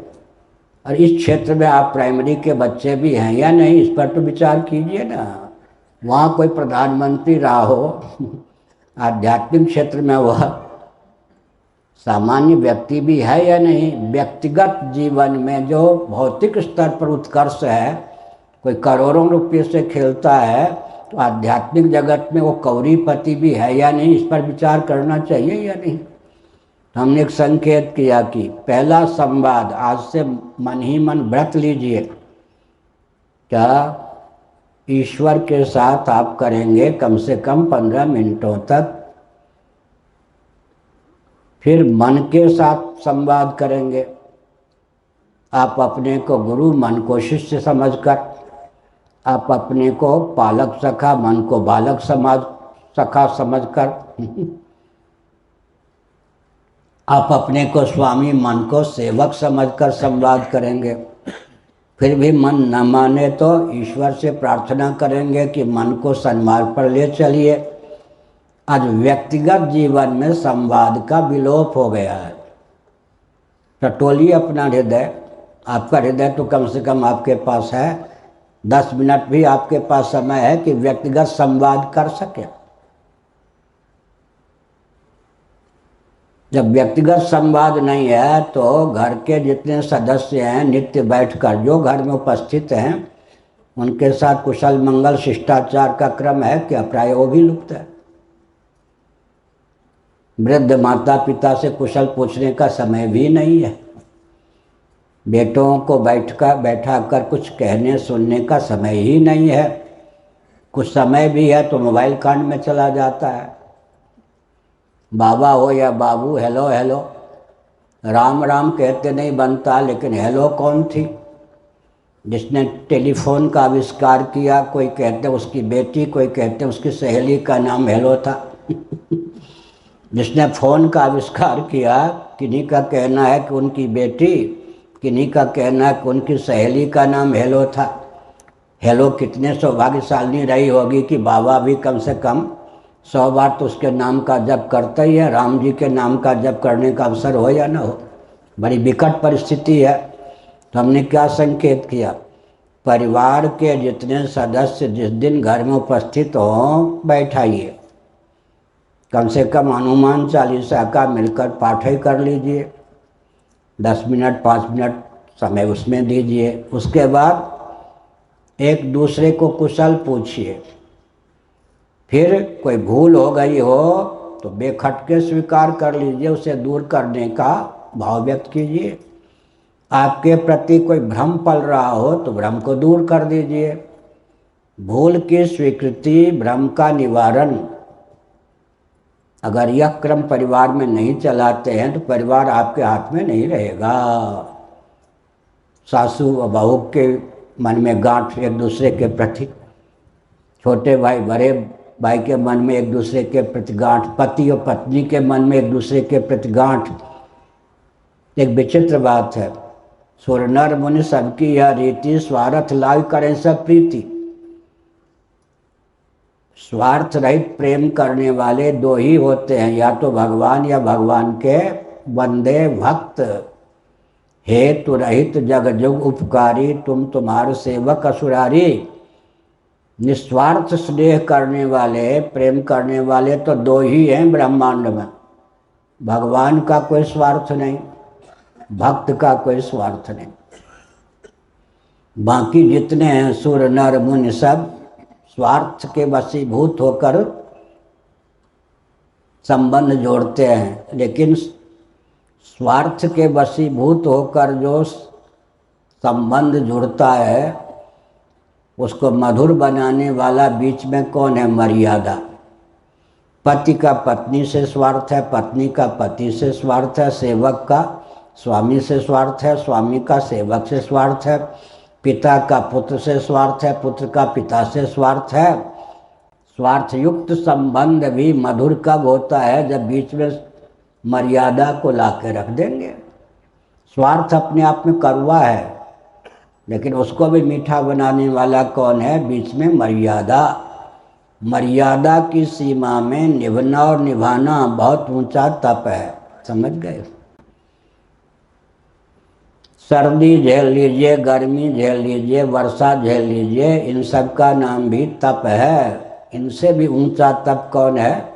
और इस क्षेत्र में आप प्राइमरी के बच्चे भी हैं या नहीं, इस पर तो विचार कीजिए ना। वहाँ कोई प्रधानमंत्री रहा हो, आध्यात्मिक क्षेत्र में वह सामान्य व्यक्ति भी है या नहीं। व्यक्तिगत जीवन में जो भौतिक स्तर पर उत्कर्ष है, कोई करोड़ों रुपये से खेलता है, तो आध्यात्मिक जगत में वो कौड़ीपति भी है या नहीं, इस पर विचार करना चाहिए या नहीं। तो हमने एक संकेत किया कि पहला संवाद आज से मन ही मन व्रत लीजिए, क्या ईश्वर के साथ आप करेंगे कम से कम 15 मिनटों तक, फिर मन के साथ संवाद करेंगे। आप अपने को गुरु, मन को शिष्य समझकर, आप अपने को पालक सखा, मन को बालक सखा समझकर, आप अपने को स्वामी, मन को सेवक समझकर संवाद करेंगे। फिर भी मन न माने तो ईश्वर से प्रार्थना करेंगे कि मन को सन्मार्ग पर ले चलिए। आज व्यक्तिगत जीवन में संवाद का विलोप हो गया है। टटोलिए अपना हृदय, आपका हृदय तो कम से कम आपके पास है, 10 मिनट भी आपके पास समय है कि व्यक्तिगत संवाद कर सके। जब व्यक्तिगत संवाद नहीं है तो घर के जितने सदस्य हैं नित्य बैठकर जो घर में उपस्थित हैं उनके साथ कुशल मंगल शिष्टाचार का क्रम है क्या, प्राय वो भी लुप्त है। वृद्ध माता पिता से कुशल पूछने का समय भी नहीं है। बेटों को बैठा कर कुछ कहने सुनने का समय ही नहीं है। कुछ समय भी है तो मोबाइल कान में चला जाता है। बाबा हो या बाबू, हेलो हेलो, राम राम कहते नहीं बनता, लेकिन हेलो कौन थी? जिसने टेलीफोन का आविष्कार किया, कोई कहते उसकी बेटी, कोई कहते उसकी सहेली का नाम हेलो था। जिसने फ़ोन का आविष्कार किया, किन्हीं का कहना है कि उनकी बेटी, किन्हीं का कहना है कि उनकी सहेली का नाम हेलो था। हेलो कितने सौभाग्यशाली रही होगी कि बाबा भी कम से कम 100 बार तो उसके नाम का जप करता ही है। राम जी के नाम का जप करने का अवसर हो या ना हो, बड़ी विकट परिस्थिति है। तो हमने क्या संकेत किया, परिवार के जितने सदस्य जिस दिन घर में उपस्थित हों बैठाइए, कम से कम हनुमान चालीसा का मिलकर पाठ ही कर लीजिए, 10 मिनट 5 मिनट समय उसमें दीजिए। उसके बाद एक दूसरे को कुशल पूछिए। फिर कोई भूल हो गई हो तो बेखटके स्वीकार कर लीजिए, उसे दूर करने का भाव व्यक्त कीजिए। आपके प्रति कोई भ्रम पल रहा हो तो भ्रम को दूर कर दीजिए। भूल की स्वीकृति, भ्रम का निवारण, अगर यह क्रम परिवार में नहीं चलाते हैं तो परिवार आपके हाथ में नहीं रहेगा। सासू और बहू के मन में गांठ एक दूसरे के प्रति, छोटे भाई बड़े भाई के मन में एक दूसरे के प्रति गांठ, पति और पत्नी के मन में एक दूसरे के प्रति गांठ। एक विचित्र बात है, सुर नर मुनि सबकी यह रीति, स्वार्थ लाग करें सब प्रीति। स्वार्थ रहित प्रेम करने वाले दो ही होते हैं, या तो भगवान या भगवान के बंदे भक्त। हेतु रहित जग जुग उपकारी, तुम तुम्हारे सेवक असुरारी। निस्वार्थ स्नेह करने वाले, प्रेम करने वाले तो दो ही हैं ब्रह्मांड में, भगवान का कोई स्वार्थ नहीं, भक्त का कोई स्वार्थ नहीं। बाकी जितने हैं सुर नर मुनि सब स्वार्थ के वशीभूत होकर संबंध जोड़ते हैं, लेकिन स्वार्थ के वशीभूत होकर जो संबंध जुड़ता है उसको मधुर बनाने वाला बीच में कौन है? मर्यादा। पति का पत्नी से स्वार्थ है, पत्नी का पति से स्वार्थ है, सेवक का स्वामी से स्वार्थ है, स्वामी का सेवक से स्वार्थ है, पिता का पुत्र से स्वार्थ है, पुत्र का पिता से स्वार्थ है। स्वार्थ युक्त संबंध भी मधुर कब होता है? जब बीच में मर्यादा को ला के रख देंगे। स्वार्थ अपने आप में कड़वा है, लेकिन उसको भी मीठा बनाने वाला कौन है? बीच में मर्यादा। मर्यादा की सीमा में निभना और निभाना बहुत ऊंचा तप है, समझ गए? सर्दी झेल लीजिए, गर्मी झेल लीजिए, वर्षा झेल लीजिए, इन सब का नाम भी तप है। इनसे भी ऊंचा तप कौन है?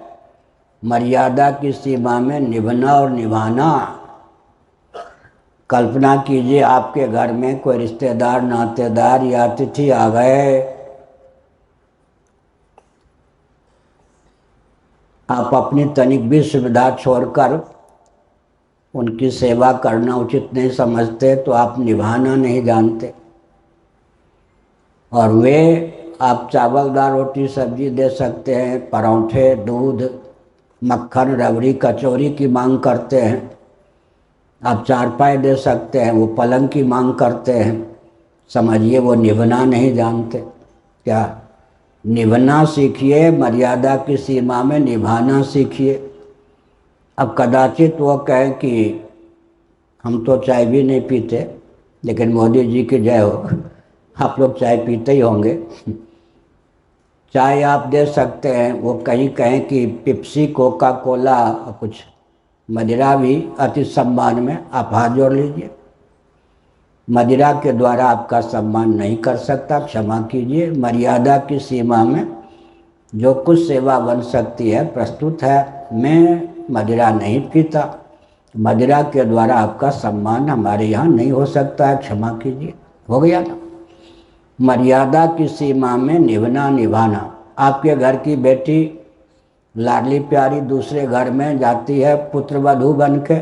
मर्यादा की सीमा में निभना और निभाना। कल्पना कीजिए आपके घर में कोई रिश्तेदार, नातेदार या अतिथि आ गए, आप अपनी तनिक भी सुविधा छोड़कर उनकी सेवा करना उचित नहीं समझते, तो आप निभाना नहीं जानते। और वे आप चावल दाल रोटी सब्जी दे सकते हैं, पराठे, दूध, मक्खन, रबड़ी, कचौरी की मांग करते हैं। आप चारपाई दे सकते हैं, वो पलंग की मांग करते हैं। समझिए वो निभना नहीं जानते। क्या? निभना सीखिए, मर्यादा की सीमा में निभाना सीखिए। अब कदाचित वो कहें कि हम तो चाय भी नहीं पीते, लेकिन मोदी जी की जय हो, आप लोग चाय पीते ही होंगे। चाय आप दे सकते हैं। वो कहीं कहें कि पेप्सी, कोका कोला, कुछ मदिरा भी अति सम्मान में आप हाथ जोड़ लीजिए। मदिरा के द्वारा आपका सम्मान नहीं कर सकता, क्षमा कीजिए। मर्यादा की सीमा में जो कुछ सेवा बन सकती है प्रस्तुत है। मैं मदिरा नहीं पीता, मदिरा के द्वारा आपका सम्मान हमारे यहाँ नहीं हो सकता है, क्षमा कीजिए। हो गया ना? मर्यादा की सीमा में निभना निभाना। आपके घर की बेटी लाडली प्यारी दूसरे घर में जाती है पुत्र वधू बन के,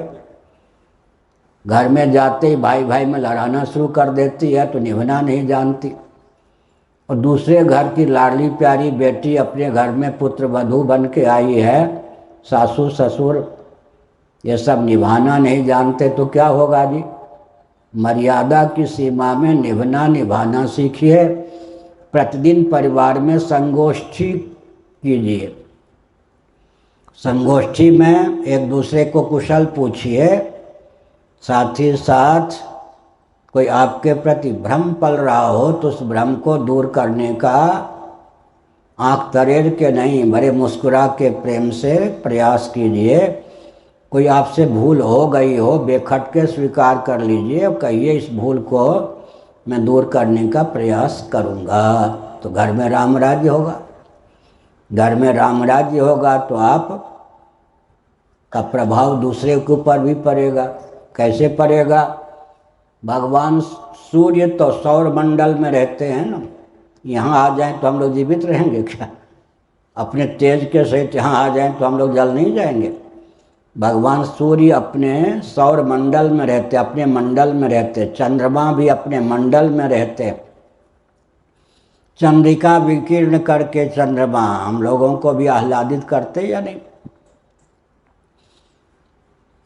घर में जाते ही भाई भाई में लड़ाना शुरू कर देती है, तो निभना नहीं जानती। और दूसरे घर की लाडली प्यारी बेटी अपने घर में पुत्र वधू बन के आई है, सासू ससुर ये सब निभाना नहीं जानते, तो क्या होगा जी? मर्यादा की सीमा में निभना निभाना सीखिए। प्रतिदिन परिवार में संगोष्ठी कीजिए। संगोष्ठी में एक दूसरे को कुशल पूछिए। साथ ही साथ कोई आपके प्रति भ्रम पल रहा हो तो उस भ्रम को दूर करने का आंख तरेर के नहीं, बड़े मुस्कुरा के प्रेम से प्रयास कीजिए। कोई आपसे भूल हो गई हो, बेखटके स्वीकार कर लीजिए और कहिए इस भूल को मैं दूर करने का प्रयास करूँगा, तो घर में राम राज्य होगा। घर में राम राज्य होगा तो आप का प्रभाव दूसरे के ऊपर भी पड़ेगा। कैसे पड़ेगा? भगवान सूर्य तो सौर मंडल में रहते हैं ना, यहाँ आ जाएं तो हम लोग जीवित रहेंगे क्या? अपने तेज के सहित यहाँ आ जाएं तो हम लोग जल नहीं जाएंगे। भगवान सूर्य अपने सौर मंडल में रहते, अपने मंडल में रहते। चंद्रमा भी अपने मंडल में रहते। चंद्रिका विकीर्ण करके चंद्रमा हम लोगों को भी आह्लादित करते या नहीं?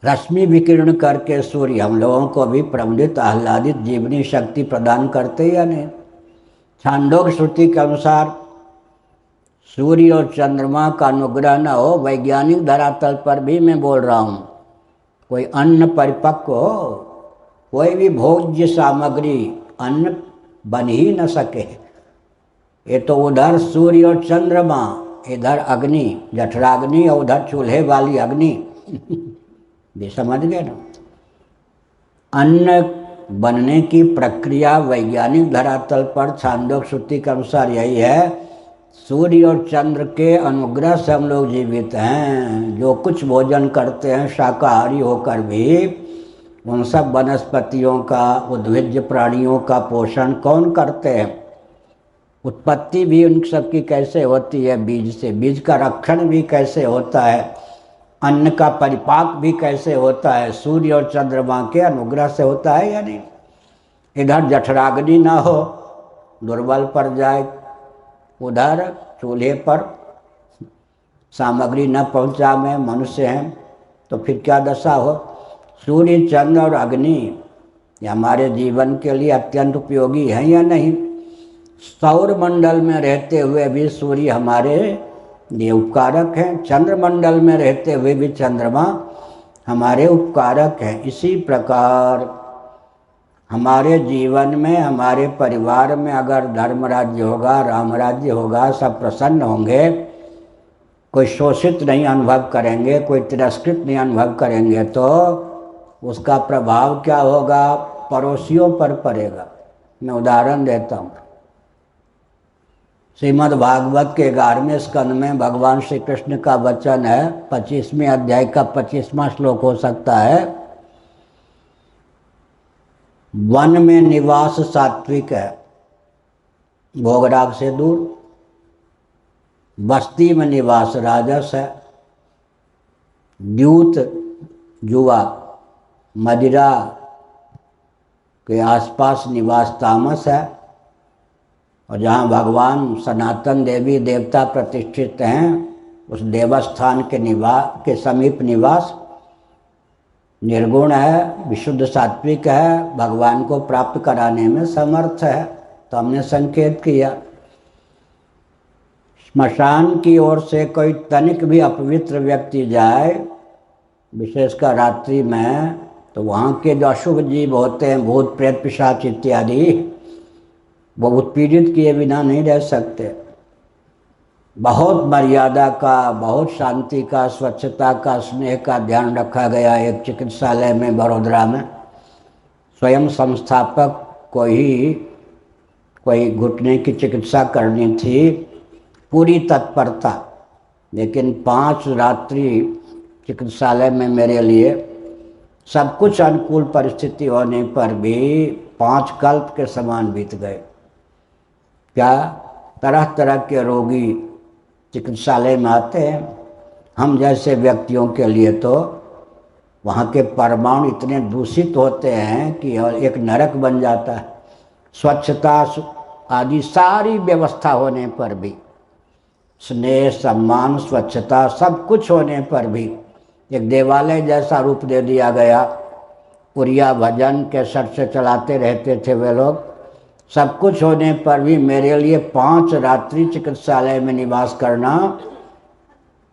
रश्मि विकीर्ण करके सूर्य हम लोगों को भी प्रबलित, आह्लादित, जीवनी शक्ति प्रदान करते या नहीं? छांदोग्य श्रुति के अनुसार सूर्य और चंद्रमा का अनुग्रह न हो, वैज्ञानिक धरातल पर भी मैं बोल रहा हूँ, कोई अन्न परिपक्व हो, कोई भी भोज्य सामग्री अन्न बन ही न सके। ये तो उधर सूर्य और चंद्रमा, इधर अग्नि, जठराग्नि, और उधर चूल्हे वाली अग्नि ये समझ गए ना? अन्न बनने की प्रक्रिया वैज्ञानिक धरातल पर छांदोग्य श्रुति के अनुसार यही है। सूर्य और चंद्र के अनुग्रह से हम लोग जीवित हैं। जो कुछ भोजन करते हैं शाकाहारी होकर भी, उन सब वनस्पतियों का, उद्भिज प्राणियों का पोषण कौन करते हैं? उत्पत्ति भी उन सब की कैसे होती है? बीज से। बीज का रक्षण भी कैसे होता है? अन्न का परिपाक भी कैसे होता है? सूर्य और चंद्रमा के अनुग्रह से होता है या नहीं? इधर जठराग्नि ना हो, दुर्बल पड़ जाए, उधर चूल्हे पर सामग्री न पहुंचा में मनुष्य हैं, तो फिर क्या दशा हो? सूर्य, चंद्र और अग्नि ये हमारे जीवन के लिए अत्यंत उपयोगी हैं या नहीं? सौर मंडल में रहते हुए भी सूर्य हमारे लिए उपकारक हैं, चंद्रमंडल में रहते हुए भी चंद्रमा हमारे उपकारक हैं। इसी प्रकार हमारे जीवन में, हमारे परिवार में अगर धर्म राज्य होगा, राम राज्य होगा, सब प्रसन्न होंगे, कोई शोषित नहीं अनुभव करेंगे, कोई तिरस्कृत नहीं अनुभव करेंगे, तो उसका प्रभाव क्या होगा? पड़ोसियों पर पड़ेगा। मैं उदाहरण देता हूँ। श्रीमद् भागवत के 11वें स्कंद में भगवान श्री कृष्ण का वचन है, 25वें अध्याय का 25वां श्लोक हो सकता है। वन में निवास सात्विक है, भोगराग से दूर। बस्ती में निवास राजस है। द्यूत, जुआ, मदिरा के आसपास निवास तामस है। और जहाँ भगवान सनातन देवी देवता प्रतिष्ठित हैं, उस देवस्थान के समीप निवास निर्गुण है, विशुद्ध सात्विक है, भगवान को प्राप्त कराने में समर्थ है। तो हमने संकेत किया, श्मशान की ओर से कोई तनिक भी अपवित्र व्यक्ति जाए, विशेषकर रात्रि में, तो वहाँ के जो अशुभ जीव होते हैं, भूत प्रेत पिशाच इत्यादि, वो उत्पीड़ित किए बिना नहीं रह सकते। बहुत मर्यादा का, बहुत शांति का, स्वच्छता का, स्नेह का ध्यान रखा गया। एक चिकित्सालय में बड़ोदरा में स्वयं संस्थापक को ही कोई घुटने की चिकित्सा करनी थी, पूरी तत्परता, लेकिन 5 रात्रि चिकित्सालय में मेरे लिए सब कुछ अनुकूल परिस्थिति होने पर भी 5 कल्प के समान बीत गए। क्या तरह तरह के रोगी चिकित्सालय में आते हैं। हम जैसे व्यक्तियों के लिए तो वहाँ के परमाणु इतने दूषित होते हैं कि एक नरक बन जाता है। स्वच्छता आदि सारी व्यवस्था होने पर भी, स्नेह, सम्मान, स्वच्छता सब कुछ होने पर भी एक देवालय जैसा रूप दे दिया गया। पुरिया भजन कैसेट से चलाते रहते थे वे लोग। सब कुछ होने पर भी मेरे लिए 5 रात्रि चिकित्सालय में निवास करना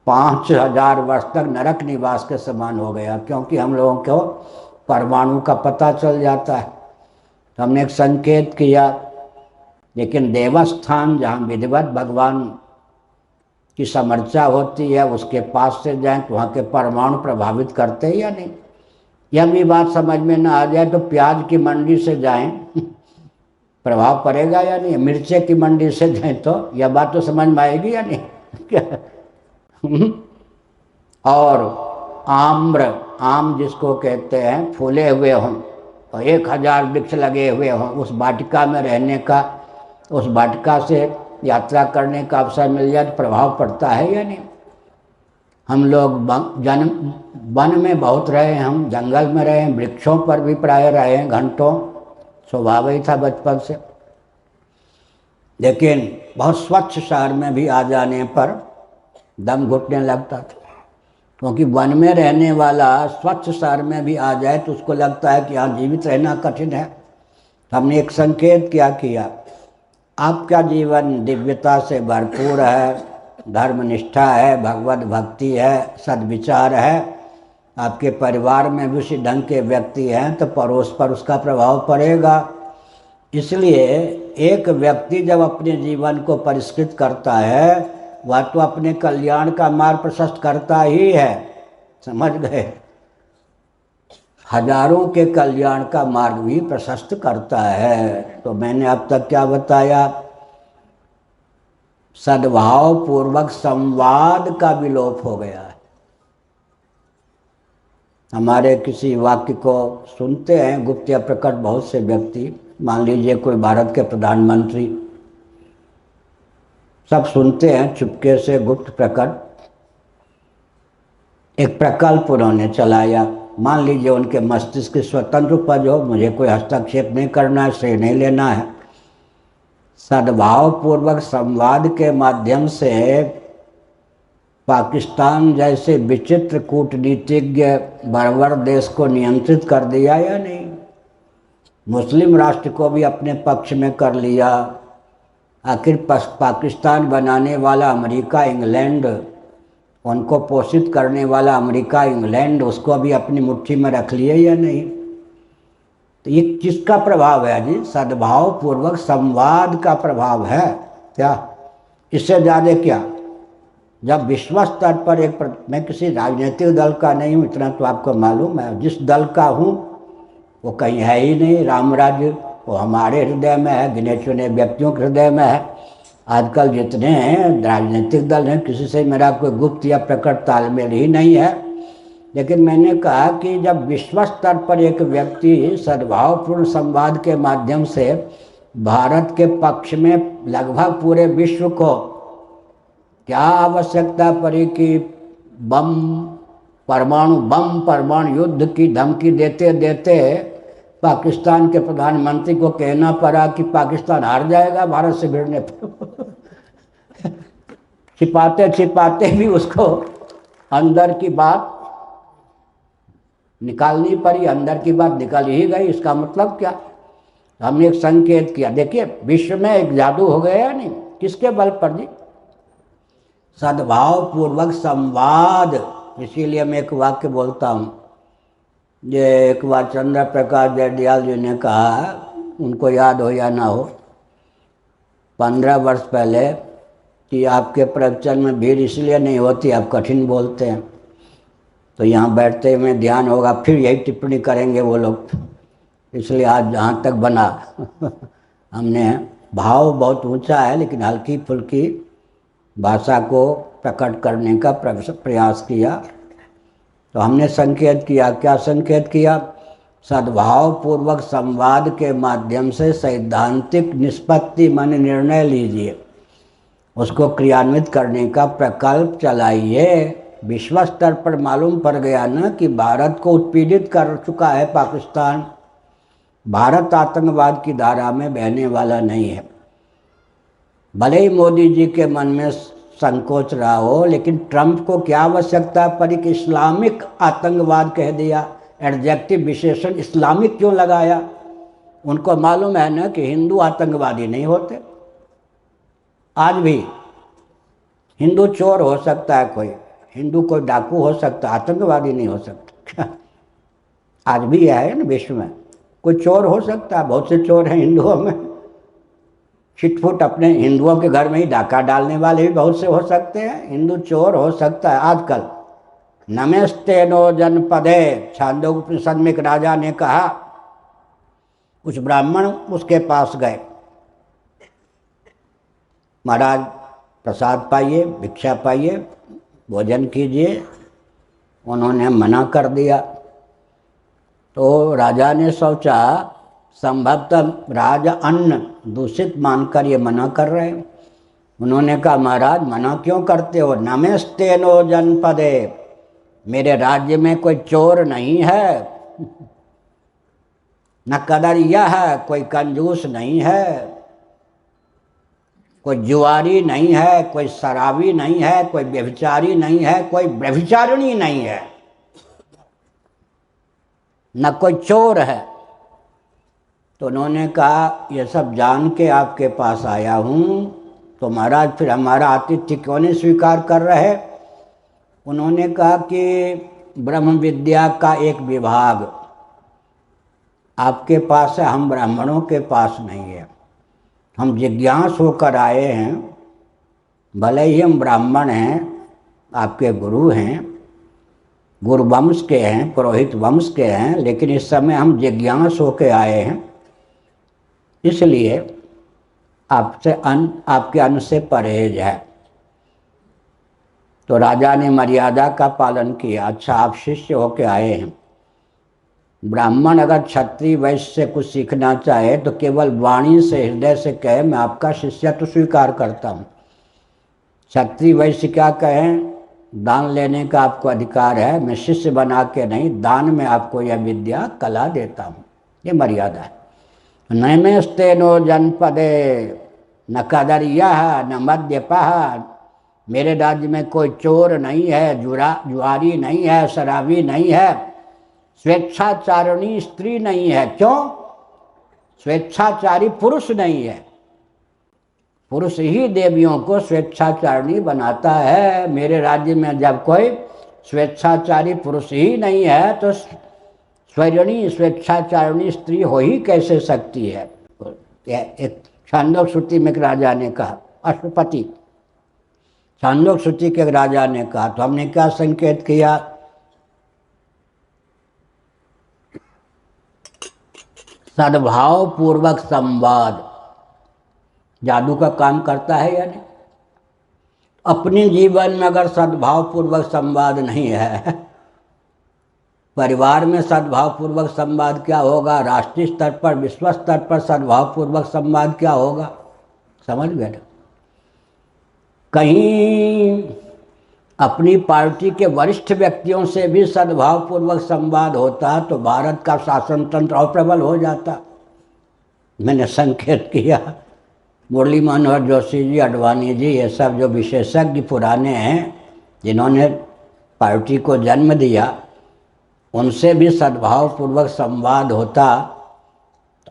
5000 वर्ष तक नरक निवास के समान हो गया, क्योंकि हम लोगों को परमाणु का पता चल जाता है। तो हमने एक संकेत किया, लेकिन देवस्थान जहाँ विधिवत भगवान की समर्चा होती है, उसके पास से जाएं तो वहाँ के परमाणु प्रभावित करते हैं या नहीं। यह भी बात समझ में ना आ जाए तो प्याज की मंडी से जाएं प्रभाव पड़ेगा या नहीं, मिर्चे की मंडी से जाएं तो यह बात तो समझ में आएगी या नहीं। और आम्र, आम जिसको कहते हैं, फूले हुए हों और 1000 वृक्ष लगे हुए हों, उस वाटिका में रहने का, उस वाटिका से यात्रा करने का अवसर मिल जाए तो प्रभाव पड़ता है या नहीं। हम लोग वन में बहुत रहे हैं, हम जंगल में रहे हैं, वृक्षों पर भी प्राय रहे हैं घंटों, स्वभाव ही था बचपन से। लेकिन बहुत स्वच्छ शहर में भी आ जाने पर दम घुटने लगता था, क्योंकि वन में रहने वाला स्वच्छ शहर में भी आ जाए तो उसको लगता है कि यहाँ जीवित रहना कठिन है। हमने एक संकेत क्या किया, आपका जीवन दिव्यता से भरपूर है, धर्मनिष्ठा है, भगवत भक्ति है, सद्विचार है, आपके परिवार में भी उसी ढंग के व्यक्ति हैं, तो पड़ोस पर उसका प्रभाव पड़ेगा। इसलिए एक व्यक्ति जब अपने जीवन को परिष्कृत करता है, वह तो अपने कल्याण का मार्ग प्रशस्त करता ही है, समझ गए। हजारों के कल्याण का मार्ग भी प्रशस्त करता है। तो मैंने अब तक क्या बताया, सद्भाव पूर्वक संवाद का विलोप हो गया है। हमारे किसी वाक्य को सुनते हैं गुप्त या प्रकट बहुत से व्यक्ति, मान लीजिए कोई भारत के प्रधानमंत्री, सब सुनते हैं चुपके से, गुप्त प्रकट। एक प्रकल्प उन्होंने चलाया, मान लीजिए उनके मस्तिष्क की स्वतंत्र उपज हो, मुझे कोई हस्तक्षेप नहीं करना है, श्रेय नहीं लेना है। सद्भाव पूर्वक संवाद के माध्यम से पाकिस्तान जैसे विचित्र कूटनीतिज्ञ बर्बर देश को नियंत्रित कर दिया या नहीं, मुस्लिम राष्ट्र को भी अपने पक्ष में कर लिया। आखिर पाकिस्तान बनाने वाला अमेरिका, इंग्लैंड, उनको पोषित करने वाला अमेरिका, इंग्लैंड, उसको भी अपनी मुट्ठी में रख लिए या नहीं। तो ये किसका प्रभाव है जी? सद्भाव पूर्वक संवाद का प्रभाव है क्या? इससे ज़्यादा क्या? जब विश्व स्तर पर मैं किसी राजनीतिक दल का नहीं हूँ, इतना तो आपको मालूम है। जिस दल का हूँ वो कहीं है ही नहीं। राम राज्य वो हमारे हृदय में है, गिने चुने व्यक्तियों के हृदय में है। आजकल जितने हैं राजनीतिक दल हैं, किसी से मेरा कोई गुप्त या प्रकट तालमेल ही नहीं है। लेकिन मैंने कहा कि जब विश्व स्तर पर एक व्यक्ति सद्भावपूर्ण संवाद के माध्यम से भारत के पक्ष में लगभग पूरे विश्व को क्या आवश्यकता पड़ी कि परमाणु युद्ध की धमकी देते देते पाकिस्तान के प्रधानमंत्री को कहना पड़ा कि पाकिस्तान हार जाएगा भारत से भिड़ने पर। छिपाते छिपाते भी उसको अंदर की बात निकालनी पड़ी। अंदर की बात निकल ही गई। इसका मतलब क्या? हमने एक संकेत किया। देखिए विश्व में एक जादू हो गया नहीं, किसके बल पर जी? सद्भाव पूर्वक संवाद। इसीलिए मैं एक वाक्य बोलता हूँ। ये एक बार चंद्र प्रकाश जयदयाल जी ने कहा, उनको याद हो या ना हो, 15 वर्ष पहले, कि आपके प्रवचन में भीड़ इसलिए नहीं होती, आप कठिन बोलते हैं, तो यहाँ बैठते हुए ध्यान होगा, फिर यही टिप्पणी करेंगे वो लोग, इसलिए आज जहाँ तक बना। हमने भाव बहुत ऊंचा है लेकिन हल्की फुल्की भाषा को प्रकट करने का प्रयास किया। तो हमने संकेत किया। क्या संकेत किया? सद्भाव पूर्वक संवाद के माध्यम से सैद्धांतिक निष्पत्ति माने निर्णय लीजिए, उसको क्रियान्वित करने का प्रकल्प चलाइए। विश्व स्तर पर मालूम पड़ गया ना कि भारत को उत्पीड़ित कर चुका है पाकिस्तान। भारत आतंकवाद की धारा में बहने वाला नहीं है। भले ही मोदी जी के मन में संकोच रहा हो, लेकिन ट्रंप को क्या आवश्यकता पड़ी कि इस्लामिक आतंकवाद कह दिया? एडजेक्टिव विशेषण इस्लामिक क्यों लगाया? उनको मालूम है ना कि हिंदू आतंकवादी नहीं होते। आज भी हिंदू चोर हो सकता है, कोई हिंदू कोई डाकू हो सकता, आतंकवादी नहीं हो सकता। आज भी है ना विश्व में, कोई चोर हो सकता है। बहुत से चोर हैं हिंदुओं में, छिटफुट अपने हिंदुओं के घर में ही डाका डालने वाले भी बहुत से हो सकते हैं। हिंदू चोर हो सकता है। आजकल नमस्ते नो जनपदे, छांदोग्य उपनिषद में एक राजा ने कहा, कुछ ब्राह्मण उसके पास गए, महाराज प्रसाद पाइए, भिक्षा पाइए, भोजन कीजिए। उन्होंने मना कर दिया। तो राजा ने सोचा संभवतः राजा अन्न दूषित मानकर ये मना कर रहे हैं। उन्होंने कहा, महाराज मना क्यों करते हो? नमस्ते नो जनपदे, मेरे राज्य में कोई चोर नहीं है, न कदरिया है, कोई कंजूस नहीं है, कोई जुआरी नहीं है, कोई शराबी नहीं है, कोई व्यभिचारी नहीं है, कोई व्यभिचारिणी नहीं है, न कोई चोर है। तो उन्होंने कहा, ये सब जान के आपके पास आया हूँ, तो महाराज फिर हमारा आतिथ्य क्यों नहीं स्वीकार कर रहे? उन्होंने कहा कि ब्रह्म विद्या का एक विभाग आपके पास है, हम ब्राह्मणों के पास नहीं है। हम जिज्ञास होकर आए हैं, भले ही हम ब्राह्मण हैं, आपके गुरु हैं, गुरु वंश के हैं, पुरोहित वंश के हैं, लेकिन इस समय हम जिज्ञास होकर आए हैं, इसलिए आपसे आपके अन्न से परहेज है। तो राजा ने मर्यादा का पालन किया। अच्छा, आप शिष्य होके आए हैं। ब्राह्मण अगर क्षत्रिय वैश्य से कुछ सीखना चाहे तो केवल वाणी से, हृदय से कहे, मैं आपका शिष्यत्व स्वीकार करता हूँ। क्षत्रिय वैश्य क्या कहें? दान लेने का आपको अधिकार है, मैं शिष्य बना के नहीं, दान में आपको यह विद्या कला देता हूँ। ये मर्यादा है। नैमेस्ते नो जनपदे, न कदरिया न मद्यपः, मेरे राज्य में कोई चोर नहीं है, जुआरी नहीं है, शराबी नहीं है, स्वेच्छाचारिणी स्त्री नहीं है। क्यों? स्वेच्छाचारी पुरुष नहीं है। पुरुष ही देवियों को स्वेच्छाचारिणी बनाता है। मेरे राज्य में जब कोई स्वेच्छाचारी पुरुष ही नहीं है तो स्वैरिणी स्वेच्छाचारिणी स्त्री हो ही कैसे सकती है। एक छांदोग्य श्रुति में एक राजा ने कहा, अश्वपति छांदोग्य श्रुति के एक राजा ने कहा, तो हमने क्या संकेत किया, सद्भाव पूर्वक संवाद जादू का काम करता है या नहीं। अपने जीवन में अगर सद्भाव पूर्वक संवाद नहीं है, परिवार में सद्भाव पूर्वक संवाद क्या होगा, राष्ट्रीय स्तर पर विश्व स्तर पर सद्भाव पूर्वक संवाद क्या होगा, समझ गए ना। कहीं अपनी पार्टी के वरिष्ठ व्यक्तियों से भी सद्भाव पूर्वक संवाद होता तो भारत का शासन तंत्र और प्रबल हो जाता। मैंने संकेत किया, मुरली मनोहर जोशी जी, अडवाणी जी, ये सब जो विशेषज्ञ पुराने हैं जिन्होंने पार्टी को जन्म दिया, उनसे भी सद्भाव पूर्वक संवाद होता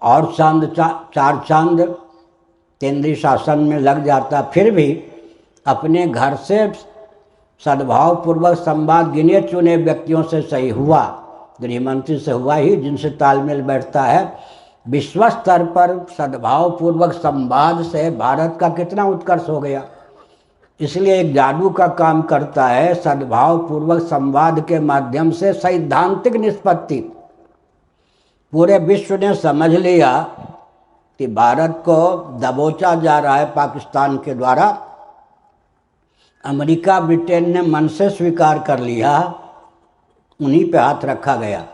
और चार चांद केंद्रीय शासन में लग जाता। फिर भी अपने घर से सद्भाव पूर्वक संवाद गिने चुने व्यक्तियों से सही हुआ, गृहमंत्री से हुआ ही, जिनसे तालमेल बैठता है। विश्व स्तर पर सद्भाव पूर्वक संवाद से भारत का कितना उत्कर्ष हो गया। इसलिए एक जादू का काम करता है, सद्भाव पूर्वक संवाद के माध्यम से सैद्धांतिक निष्पत्ति। पूरे विश्व ने समझ लिया कि भारत को दबोचा जा रहा है पाकिस्तान के द्वारा। अमेरिका ब्रिटेन ने मन से स्वीकार कर लिया, उन्हीं पे हाथ रखा गया।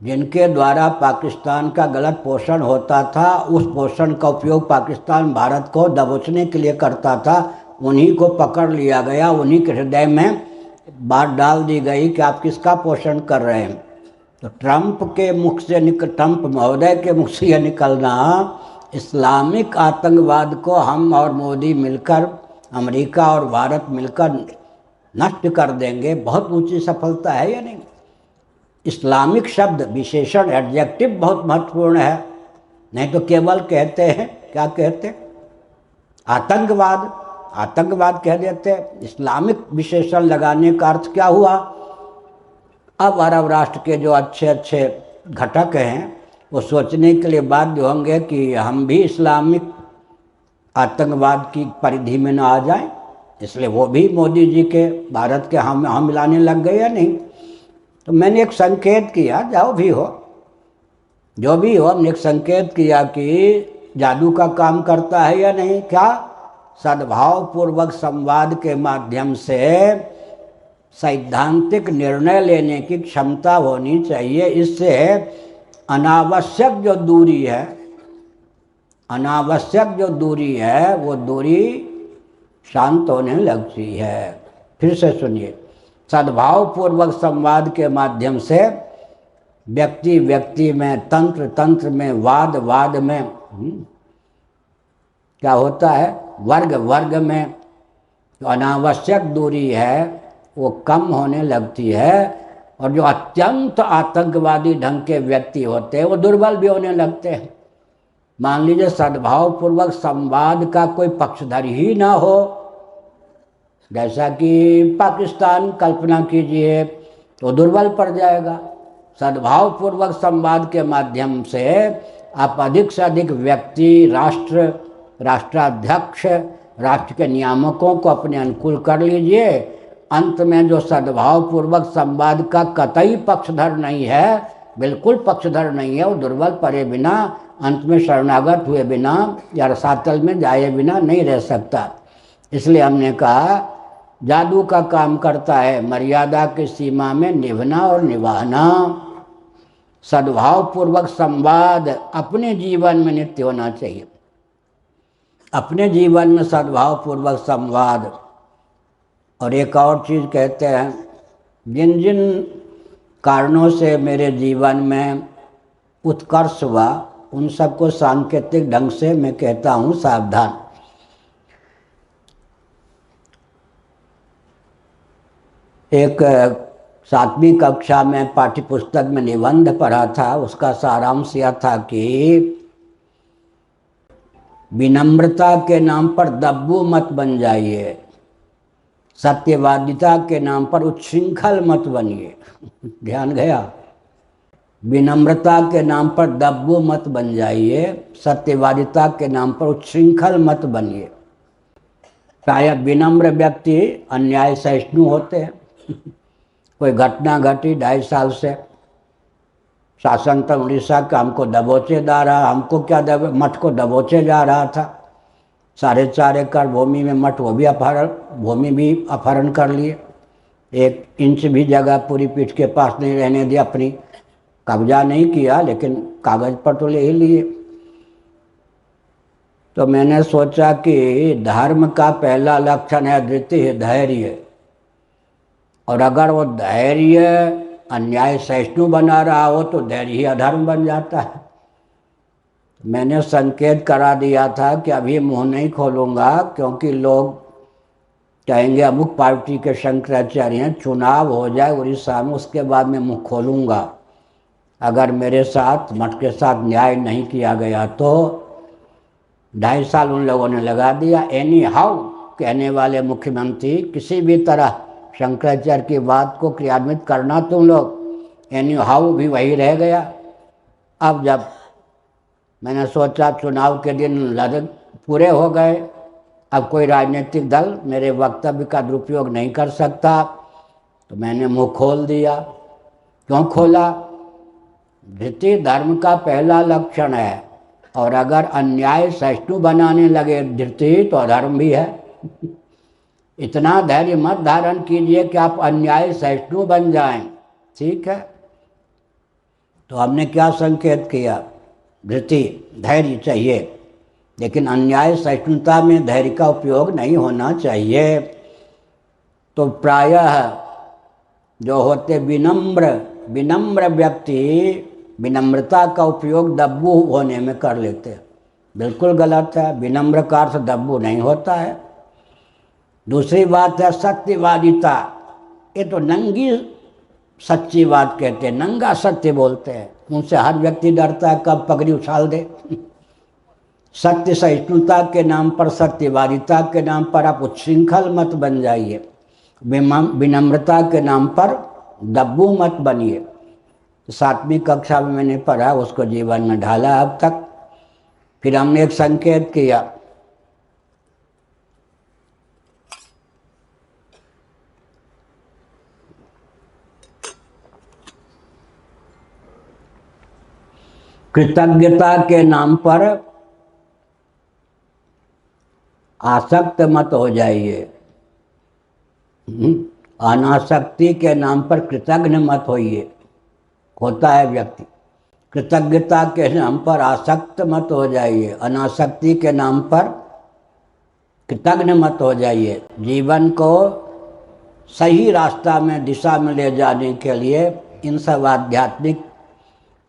जिनके द्वारा पाकिस्तान का गलत पोषण होता था, उस पोषण का उपयोग पाकिस्तान भारत को दबोचने के लिए करता था, उन्हीं को पकड़ लिया गया, उन्हीं के हृदय में बात डाल दी गई कि आप किसका पोषण कर रहे हैं। तो ट्रंप महोदय के मुख से यह निकलना, इस्लामिक आतंकवाद को हम और मोदी मिलकर, अमेरिका और भारत मिलकर नष्ट कर देंगे, बहुत ऊंची सफलता है या नहीं। इस्लामिक शब्द विशेषण एडजेक्टिव बहुत महत्वपूर्ण है, नहीं तो केवल कहते हैं, क्या कहते हैं, आतंकवाद कह देते हैं। इस्लामिक विशेषण लगाने का अर्थ क्या हुआ। अब अरब राष्ट्र के जो अच्छे अच्छे घटक हैं वो सोचने के लिए बाध्य होंगे कि हम भी इस्लामिक आतंकवाद की परिधि में न आ जाएं, इसलिए वो भी मोदी जी के भारत के हम मिलाने लग गए या नहीं। तो मैंने एक संकेत किया, जो भी हो हमने एक संकेत किया कि जादू का काम करता है या नहीं। क्या, सद्भाव पूर्वक संवाद के माध्यम से सैद्धांतिक निर्णय लेने की क्षमता होनी चाहिए। इससे अनावश्यक जो दूरी है वो दूरी शांत होने लगती है। फिर से सुनिए, सद्भाव पूर्वक संवाद के माध्यम से व्यक्ति में, तंत्र में, वाद में क्या होता है, वर्ग में जो अनावश्यक दूरी है वो कम होने लगती है, और जो अत्यंत आतंकवादी ढंग के व्यक्ति होते हैं वो दुर्बल भी होने लगते हैं। मान लीजिए सद्भाव पूर्वक संवाद का कोई पक्षधर ही ना हो, जैसा कि पाकिस्तान, कल्पना कीजिए, तो दुर्बल पड़ जाएगा। सद्भाव पूर्वक संवाद के माध्यम से आप अधिक से अधिक व्यक्ति, राष्ट्राध्यक्ष, राष्ट्र के नियामकों को अपने अनुकूल कर लीजिए। अंत में जो सद्भाव पूर्वक संवाद का कतई पक्षधर नहीं है, बिल्कुल पक्षधर नहीं है, वो दुर्बल पड़े बिना, अंत में शरणागत हुए बिना या रसातल में जाए बिना नहीं रह सकता। इसलिए हमने कहा जादू का काम करता है मर्यादा की सीमा में निभना और निभाना। सद्भाव पूर्वक संवाद अपने जीवन में नित्य होना चाहिए। अपने जीवन में सद्भाव पूर्वक संवाद। और एक और चीज़ कहते हैं, जिन जिन कारणों से मेरे जीवन में उत्कर्ष हुआ उन सबको सांकेतिक ढंग से मैं कहता हूँ सावधान। एक 7वीं कक्षा में पाठ्य पुस्तक में निबंध पढ़ा था, उसका सारांश यह था कि विनम्रता के नाम पर दब्बू मत बन जाइए, सत्यवादिता के नाम पर उच्छृंखल मत बनिए। ध्यान गया। विनम्रता के नाम पर दब्बू मत बन जाइए, सत्यवादिता के नाम पर उच्छृंखल मत बनिए। प्रायः विनम्र व्यक्ति अन्याय सहिष्णु होते हैं। कोई घटना घटी 2.5 साल से, शासनतंत्र उड़ीसा का हमको दबोचे जा रहा, हमको क्या मठ को दबोचे जा रहा था। 4.5 एकड़ भूमि में मठ, वो भी अपहरण, भूमि भी अपहरण कर लिए। 1 इंच भी जगह पूरी पीठ के पास नहीं रहने दी अपनी। कब्जा नहीं किया लेकिन कागज पर तो ले ही लिए। तो मैंने सोचा कि धर्म का पहला लक्षण है द्वितीय धैर्य, और अगर वो धैर्य अन्याय सहिष्णु बना रहा हो तो धैर्य ही अधर्म बन जाता है। मैंने संकेत करा दिया था कि अभी मुंह नहीं खोलूंगा, क्योंकि लोग कहेंगे अमुक पार्टी के शंकराचार्य हैं, चुनाव हो जाए उड़ीसा में उसके बाद मैं मुंह खोलूंगा। अगर मेरे साथ, मठ के साथ न्याय नहीं किया गया तो 2.5 साल उन लोगों ने लगा दिया। एनी हाउ कहने वाले मुख्यमंत्री, किसी भी तरह शंकराचार्य की बात को क्रियान्वित करना तुम लोग, एनी हाउ भी वही रह गया। अब जब मैंने सोचा चुनाव के दिन पूरे हो गए, अब कोई राजनीतिक दल मेरे वक्तव्य का दुरुपयोग नहीं कर सकता, तो मैंने मुंह खोल दिया। क्यों खोला? धृति धर्म का पहला लक्षण है, और अगर अन्याय सहिष्णु बनाने लगे धृति तो अधर्म भी है। इतना धैर्य मत धारण कीजिए कि आप अन्याय सहिष्णु बन जाएं, ठीक है। तो हमने क्या संकेत किया? धृति धैर्य चाहिए, लेकिन अन्याय सहिष्णुता में धैर्य का उपयोग नहीं होना चाहिए। तो प्रायः जो होते विनम्र व्यक्ति विनम्रता का उपयोग दब्बू होने में कर लेते हैं। बिल्कुल गलत है, विनम्र का अर्थ दब्बू नहीं होता है। दूसरी बात है सत्यवादिता। ये तो नंगी सच्ची बात कहते हैं, नंगा सत्य बोलते हैं, उनसे हर व्यक्ति डरता है कब पगड़ी उछाल दे। सत्य सहिष्णुता के नाम पर, सत्यवादिता के नाम पर आप उच्छृंखल मत बन जाइए, विनम्रता के नाम पर दब्बू मत बनिए। 7वीं कक्षा में मैंने पढ़ा, उसको जीवन में ढाला अब तक। फिर हमने एक संकेत किया, कृतज्ञता के नाम पर आसक्त मत हो जाइए, अनासक्ति के नाम पर कृतज्ञ मत होइए। होता है व्यक्ति, कृतज्ञता के नाम पर आसक्त मत हो जाइए, अनासक्ति के नाम पर कृतज्ञ मत हो जाइए। जीवन को सही रास्ता में, दिशा में ले जाने के लिए इन सब आध्यात्मिक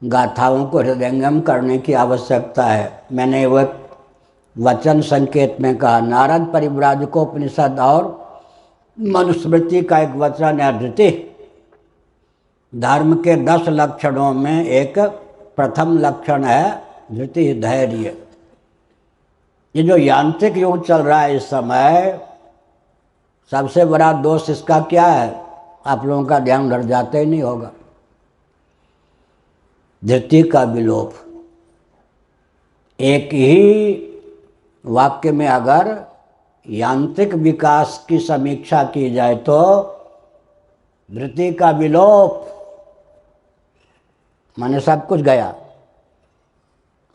गाथाओं को हृदयंगम करने की आवश्यकता है। मैंने वह वचन संकेत में कहा, नारद परिव्राजकोपनिषद और मनुस्मृति का एक वचन है धृति। धर्म के 10 लक्षणों में एक प्रथम लक्षण है धृति, धैर्य। ये जो यांत्रिक युग चल रहा है इस समय, सबसे बड़ा दोष इसका क्या है? आप लोगों का ध्यान उधर जाते ही नहीं होगा। धृति का विलोप। एक ही वाक्य में अगर यांत्रिक विकास की समीक्षा की जाए तो धृति का विलोप माने सब कुछ गया।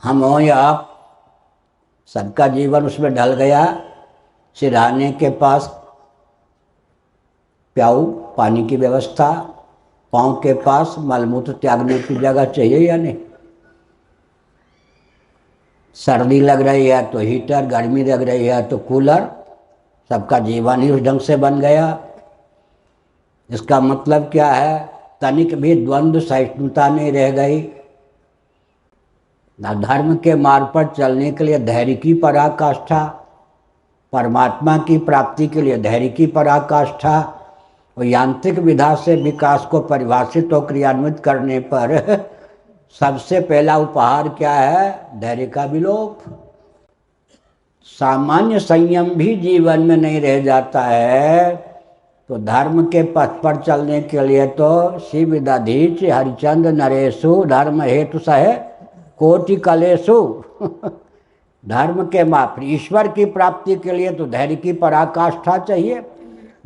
हम हो या आप, सबका जीवन उसमें ढल गया। सिरहाने के पास प्याऊ पानी की व्यवस्था, पाँव के पास मलमूत्र त्यागने की जगह चाहिए या नहीं? सर्दी लग रही है तो हीटर, गर्मी लग रही है तो कूलर, सबका जीवन ही उस ढंग से बन गया। इसका मतलब क्या है? तनिक भी द्वंद्व सहिष्णुता नहीं रह गई। धर्म के मार्ग पर चलने के लिए धैर्य की पराकाष्ठा, परमात्मा की प्राप्ति के लिए धैर्य की पराकाष्ठा, और यांत्रिक विधा से विकास को परिभाषित और क्रियान्वित करने पर सबसे पहला उपहार क्या है? धैर्य का विलोप। सामान्य संयम भी जीवन में नहीं रह जाता है तो धर्म के पथ पर चलने के लिए तो शिव दधीच हरिचंद नरेशु धर्म हेतु सहे कोटि कलेशु धर्म के माप ईश्वर की प्राप्ति के लिए तो धैर्य की पराकाष्ठा चाहिए।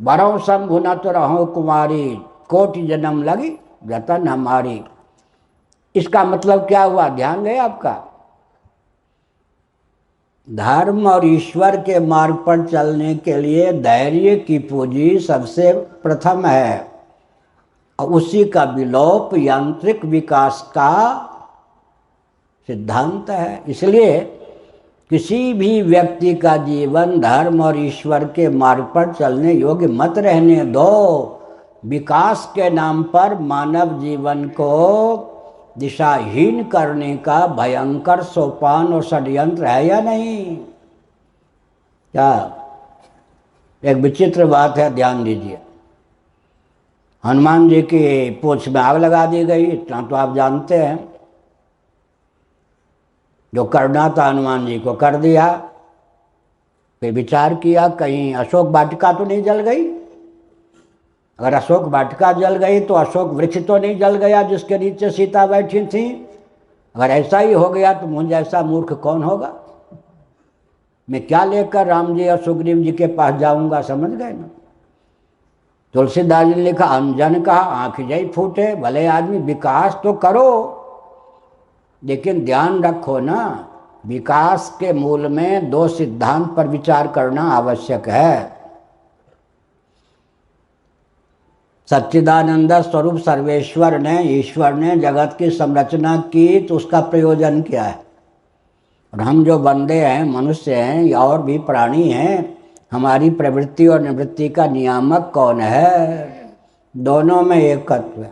बरौ शंभु न तो रहो कुमारी कोटि जन्म लगी रतन हमारी। इसका मतलब क्या हुआ, ध्यान गए आपका। धर्म और ईश्वर के मार्ग पर चलने के लिए धैर्य की पूंजी सबसे प्रथम है और उसी का विलोप यांत्रिक विकास का सिद्धांत है। इसलिए किसी भी व्यक्ति का जीवन धर्म और ईश्वर के मार्ग पर चलने योग्य मत रहने दो। विकास के नाम पर मानव जीवन को दिशाहीन करने का भयंकर सोपान और षड्यंत्र है या नहीं। क्या एक विचित्र बात है, ध्यान दीजिए। हनुमान जी की पूंछ में आग लगा दी गई, इतना तो आप जानते हैं। जो करना था हनुमान जी को कर दिया। फिर विचार किया कहीं अशोक वाटिका तो नहीं जल गई। अगर अशोक वाटिका जल गई तो अशोक वृक्ष तो नहीं जल गया जिसके नीचे सीता बैठी थी। अगर ऐसा ही हो गया तो मुझ जैसा मूर्ख कौन होगा। मैं क्या लेकर राम जी और सुग्रीव जी के पास जाऊंगा, समझ गए ना। तुलसीदास जी ने लिखा अंजन का आंख जई फूटे। भले आदमी विकास तो करो लेकिन ध्यान रखो ना, विकास के मूल में दो सिद्धांत पर विचार करना आवश्यक है। सच्चिदानंद स्वरूप सर्वेश्वर ने, ईश्वर ने जगत की संरचना की तो उसका प्रयोजन क्या है। और हम जो बंदे हैं, मनुष्य हैं या और भी प्राणी हैं, हमारी प्रवृत्ति और निवृत्ति का नियामक कौन है। दोनों में एकत्व है।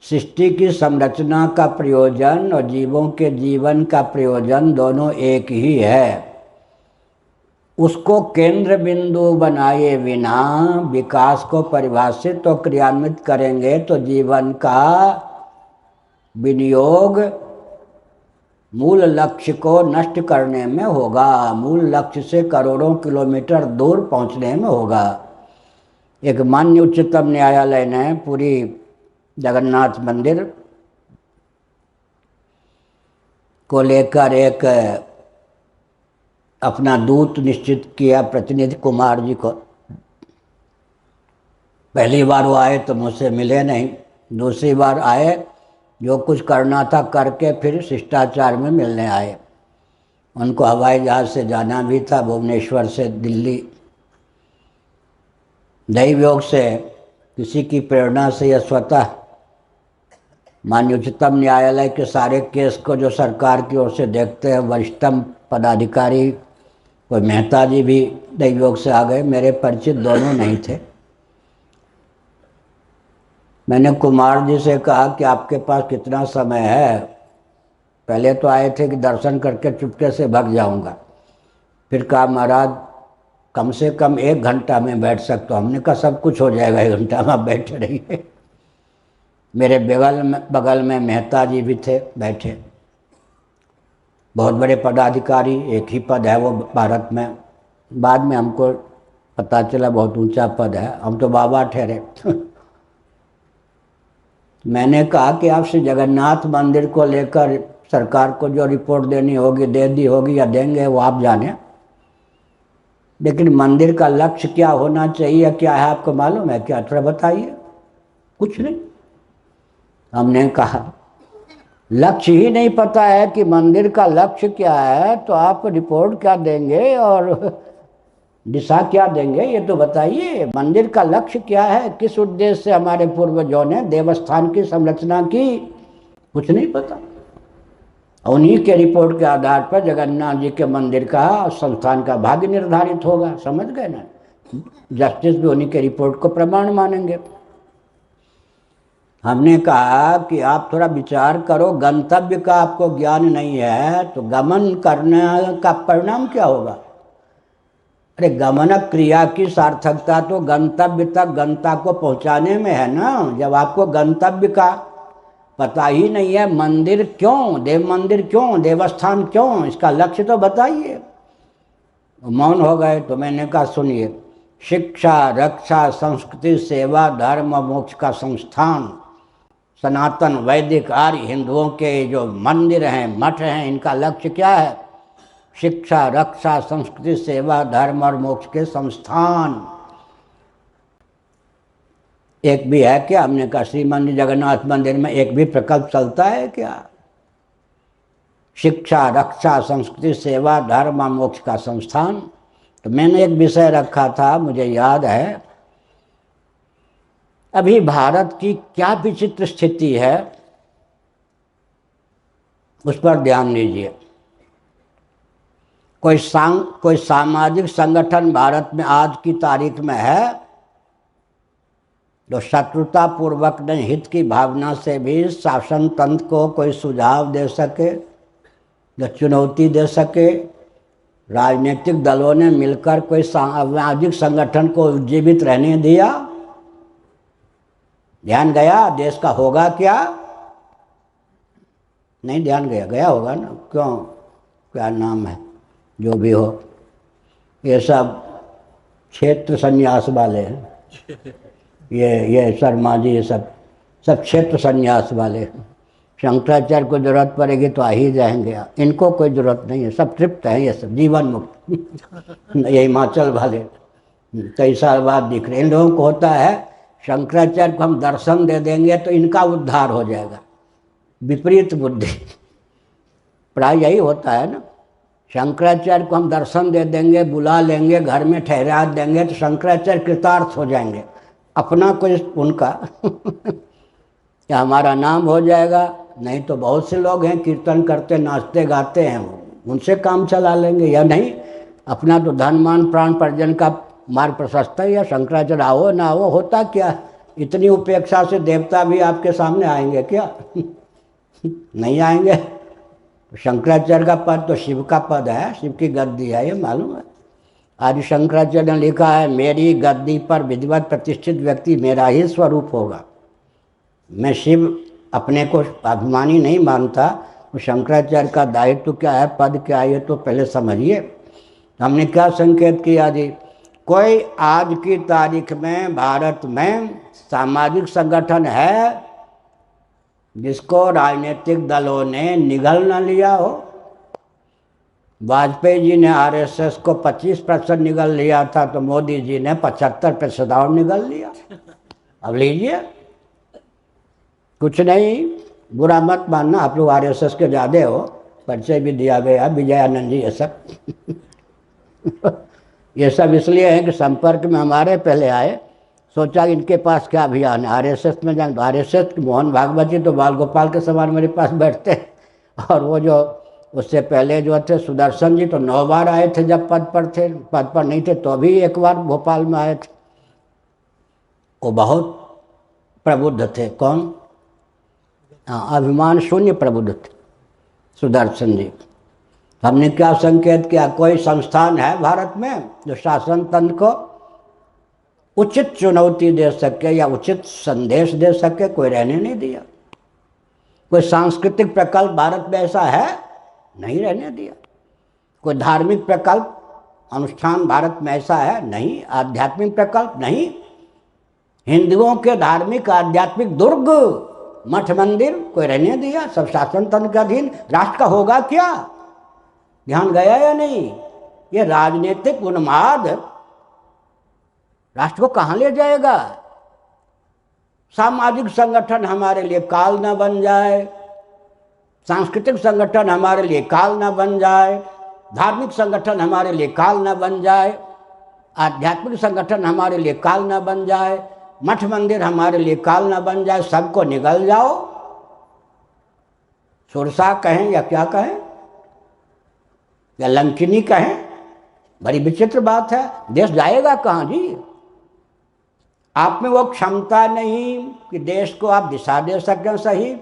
सृष्टि की संरचना का प्रयोजन और जीवों के जीवन का प्रयोजन दोनों एक ही है। उसको केंद्र बिंदु बनाए बिना विकास को परिभाषित और क्रियान्वित करेंगे तो जीवन का विनियोग मूल लक्ष्य को नष्ट करने में होगा, मूल लक्ष्य से करोड़ों किलोमीटर दूर पहुंचने में होगा। एक माननीय उच्चतम न्यायालय ने पूरी जगन्नाथ मंदिर को लेकर एक अपना दूत निश्चित किया, प्रतिनिधि कुमार जी को। पहली बार वो आए तो मुझसे मिले नहीं, दूसरी बार आए, जो कुछ करना था करके फिर शिष्टाचार में मिलने आए। उनको हवाई जहाज से जाना भी था, भुवनेश्वर से दिल्ली। दैव योग से किसी की प्रेरणा से या स्वतः माननीय उच्चतम न्यायालय के सारे केस को जो सरकार की ओर से देखते हैं वरिष्ठतम पदाधिकारी, कोई मेहता जी भी दैव योग से आ गए। मेरे परिचित दोनों नहीं थे। मैंने कुमार जी से कहा कि आपके पास कितना समय है। पहले तो आए थे कि दर्शन करके चुपके से भाग जाऊंगा, फिर कहा महाराज कम से कम 1 घंटा में बैठ सकता हूँ। हमने कहा सब कुछ हो जाएगा, 1 घंटा में आप बैठे रहिए। मेरे बगल में मेहता जी भी थे बैठे, बहुत बड़े पदाधिकारी, एक ही पद है वो भारत में। बाद में हमको पता चला बहुत ऊंचा पद है, हम तो बाबा ठहरे। मैंने कहा कि आपसे जगन्नाथ मंदिर को लेकर सरकार को जो रिपोर्ट देनी होगी दे दी होगी या देंगे वो आप जाने, लेकिन मंदिर का लक्ष्य क्या होना चाहिए, क्या है आपको मालूम है क्या, थोड़ा बताइए। कुछ नहीं। हमने कहा लक्ष्य ही नहीं पता है कि मंदिर का लक्ष्य क्या है तो आप रिपोर्ट क्या देंगे और दिशा क्या देंगे, ये तो बताइए। मंदिर का लक्ष्य क्या है, किस उद्देश्य से हमारे पूर्वजों ने देवस्थान की संरचना की, कुछ नहीं पता। उन्हीं के रिपोर्ट के आधार पर जगन्नाथ जी के मंदिर का संस्थान का भाग्य निर्धारित होगा, समझ गए ना। जस्टिस भी उन्हीं के रिपोर्ट को प्रमाण मानेंगे। हमने कहा कि आप थोड़ा विचार करो, गंतव्य का आपको ज्ञान नहीं है तो गमन करने का परिणाम क्या होगा। अरे गमन क्रिया की सार्थकता तो गंतव्य तक गंता को पहुंचाने में है ना। जब आपको गंतव्य का पता ही नहीं है, मंदिर क्यों, देव मंदिर क्यों, देवस्थान क्यों, इसका लक्ष्य तो बताइए। मौन हो गए तो मैंने कहा सुनिए, शिक्षा, रक्षा, संस्कृति, सेवा, धर्म और मोक्ष का संस्थान। सनातन वैदिक आर्य हिंदुओं के जो मंदिर हैं, मठ हैं, इनका लक्ष्य क्या है? शिक्षा, रक्षा, संस्कृति, सेवा, धर्म और मोक्ष के संस्थान। एक भी है क्या? हमने कहा श्री मंदिर जगन्नाथ मंदिर में एक भी प्रकल्प चलता है क्या? शिक्षा, रक्षा, संस्कृति, सेवा, धर्म और मोक्ष का संस्थान। तो मैंने एक विषय रखा था, मुझे याद है, अभी भारत की क्या विचित्र स्थिति है, उस पर ध्यान दीजिए। कोई सामाजिक संगठन भारत में आज की तारीख में है जो शत्रुता पूर्वक नहीं, हित की भावना से भी शासन तंत्र को कोई सुझाव दे सके, जो चुनौती दे सके? राजनीतिक दलों ने मिलकर कोई सामाजिक संगठन को जीवित रहने दिया? ध्यान गया देश का होगा क्या? नहीं ध्यान गया, गया होगा ना? क्यों? क्या नाम है जो भी हो, ये सब क्षेत्र संन्यास वाले हैं। ये शर्मा जी, ये सब क्षेत्र संन्यास वाले हैं। शंकराचार्य को जरूरत पड़ेगी तो आ ही जाएंगे, इनको कोई जरूरत नहीं है, सब तृप्त है, ये सब जीवन मुक्त। ये हिमाचल वाले कई साल बाद दिख रहे। इन लोगों को होता है शंकराचार्य को हम दर्शन दे देंगे तो इनका उद्धार हो जाएगा। विपरीत बुद्धि, प्राय यही होता है ना। शंकराचार्य को हम दर्शन दे देंगे, बुला लेंगे, घर में ठहरा देंगे तो शंकराचार्य कृतार्थ हो जाएंगे। अपना कोई उनका क्या हमारा नाम हो जाएगा? नहीं तो बहुत से लोग हैं कीर्तन करते, नाचते गाते हैं, उनसे काम चला लेंगे। या नहीं, अपना तो धन मान प्राण पर्जन का मार्ग प्रशस्त है। या शंकराचार्य आओ ना आओ, होता क्या? इतनी उपेक्षा से देवता भी आपके सामने आएंगे क्या? नहीं आएंगे। शंकराचार्य का पद तो शिव का पद है, शिव की गद्दी है, ये मालूम है। आज शंकराचार्य ने लिखा है, मेरी गद्दी पर विधिवत प्रतिष्ठित व्यक्ति मेरा ही स्वरूप होगा। मैं शिव अपने को अभिमानी नहीं मानता, तो शंकराचार्य का दायित्व क्या है, पद क्या है, ये तो पहले समझिए। हमने क्या संकेत किया जी? कोई आज की तारीख में भारत में सामाजिक संगठन है जिसको राजनीतिक दलों ने निगल न लिया हो? वाजपेयी जी ने आरएसएस को 25% निगल लिया था, तो मोदी जी ने 75% और निगल लिया। अब लीजिए, कुछ नहीं, बुरा मत मानना, आप लोग आरएसएस के ज़्यादा हो, परिचय भी दिया गया, विजयानंद जी, ये सब ये सब इसलिए है कि संपर्क में हमारे पहले आए, सोचा इनके पास क्या अभियान है, आरएसएस में जाएंगे। आरएसएस मोहन भागवत जी तो बाल गोपाल के समान मेरे पास बैठते, और वो जो उससे पहले जो थे सुदर्शन जी तो 9 बार आए थे जब पद पर थे, पद पर नहीं थे तो भी 1 बार भोपाल में आए थे। वो बहुत प्रबुद्ध थे। कौन? हाँ, अभिमान शून्य प्रबुद्ध थे सुदर्शन जी। हमने क्या संकेत किया? कोई संस्थान है भारत में जो शासन तंत्र को उचित चुनौती दे सके या उचित संदेश दे सके? कोई रहने नहीं दिया। कोई सांस्कृतिक प्रकल्प भारत में ऐसा है? नहीं रहने दिया। कोई धार्मिक प्रकल्प अनुष्ठान भारत में ऐसा है? नहीं। आध्यात्मिक प्रकल्प नहीं। हिंदुओं के धार्मिक आध्यात्मिक दुर्ग मठ मंदिर कोई रहने दिया? सब शासन तंत्र के अधीन। राष्ट्र का होगा क्या? ध्यान गया या नहीं? ये राजनीतिक उन्माद राष्ट्र को कहाँ ले जाएगा? सामाजिक संगठन हमारे लिए काल न बन जाए, सांस्कृतिक संगठन हमारे लिए काल न बन जाए, धार्मिक संगठन हमारे लिए काल न बन जाए, आध्यात्मिक संगठन हमारे लिए काल न बन जाए, मठ मंदिर हमारे लिए काल न बन जाए, सबको निगल जाओ। सुरसा कहें या क्या कहें, या लंकिनी कहें, बड़ी विचित्र बात है। देश जाएगा कहाँ जी? आप में वो क्षमता नहीं कि देश को आप दिशा दे सकें सही,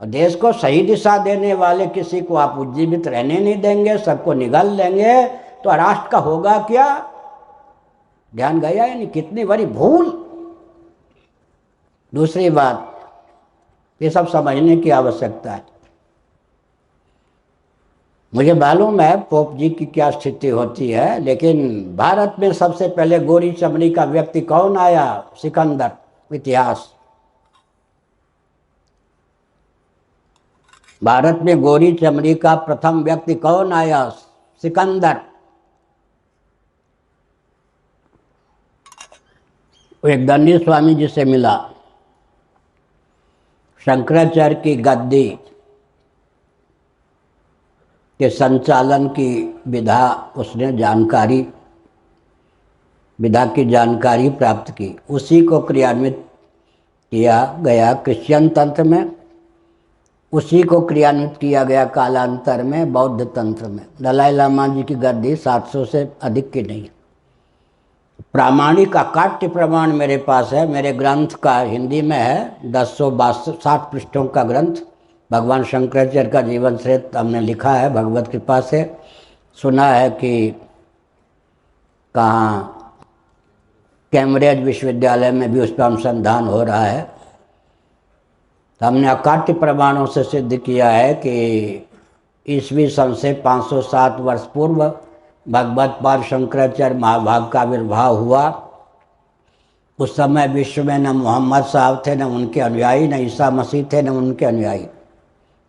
और देश को सही दिशा देने वाले किसी को आप उज्जीवित रहने नहीं देंगे, सबको निगल लेंगे, तो राष्ट्र का होगा क्या? ध्यान गया यानी कितनी बड़ी भूल। दूसरी बात, ये सब समझने की आवश्यकता है। मुझे मालूम है पोप जी की क्या स्थिति होती है, लेकिन भारत में सबसे पहले गोरी चमड़ी का व्यक्ति कौन आया? सिकंदर। इतिहास, भारत में गोरी चमड़ी का प्रथम व्यक्ति कौन आया? सिकंदर। वो एक दंडी स्वामी जी से मिला, शंकराचार्य की गद्दी के संचालन की विधा उसने विधा की जानकारी प्राप्त की, उसी को क्रियान्वित किया गया क्रिश्चियन तंत्र में, उसी को क्रियान्वित किया गया कालांतर में बौद्ध तंत्र में। दलाई लामा जी की गद्दी 700 से अधिक की नहीं। प्रामाणिक अकाट्य प्रमाण मेरे पास है, मेरे ग्रंथ का हिंदी में है 1060 पृष्ठों का ग्रंथ, भगवान शंकराचार्य का जीवन चरित्र हमने लिखा है भगवत कृपा से। सुना है कि कहाँ कैम्ब्रिज विश्वविद्यालय में भी उस पर अनुसंधान हो रहा है। तो हमने अकाट्य प्रमाणों से सिद्ध किया है कि ईस्वी सन से 507 वर्ष पूर्व भगवत पाद शंकराचार्य महाभाग का आविर्भाव हुआ। उस समय विश्व में न मोहम्मद साहब थे, न उनके अनुयायी, न ईसा मसीह थे, न उनके अनुयायी।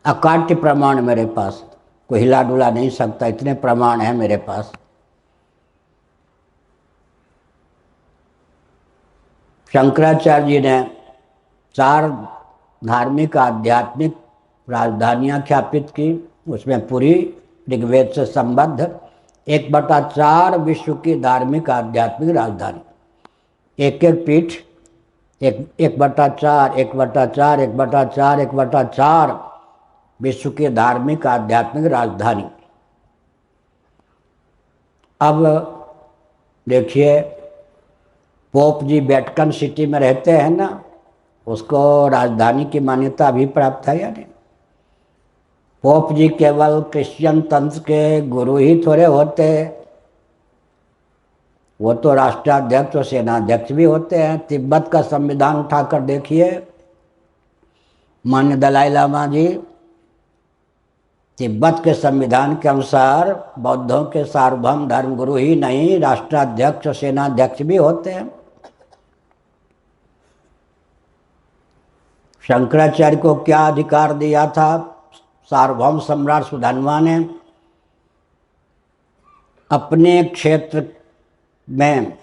अकाट्य प्रमाण मेरे पास, कोई हिला डुला नहीं सकता, इतने प्रमाण हैं मेरे पास। शंकराचार्य जी ने 4 धार्मिक आध्यात्मिक राजधानियाँ ख्यापित की, उसमें पुरी ऋग्वेद से संबद्ध 1/4 विश्व की धार्मिक आध्यात्मिक राजधानी, एक एक पीठ, 1/4 1/4 1/4 1/4 विश्व की धार्मिक आध्यात्मिक राजधानी। अब देखिए, पोप जी वेटिकन सिटी में रहते हैं ना, उसको राजधानी की मान्यता अभी प्राप्त है या नहीं? पोप जी केवल क्रिश्चियन तंत्र के गुरु ही थोड़े होते, वो तो राष्ट्राध्यक्ष और सेनाध्यक्ष भी होते हैं। तिब्बत का संविधान उठाकर देखिए, मान्य दलाई लामा जी, तिब्बत के संविधान के अनुसार बौद्धों के सार्वभौम धर्मगुरु ही नहीं, राष्ट्राध्यक्ष और सेनाध्यक्ष भी होते हैं। शंकराचार्य को क्या अधिकार दिया था सार्वभौम सम्राट सुधन्वा ने? अपने क्षेत्र में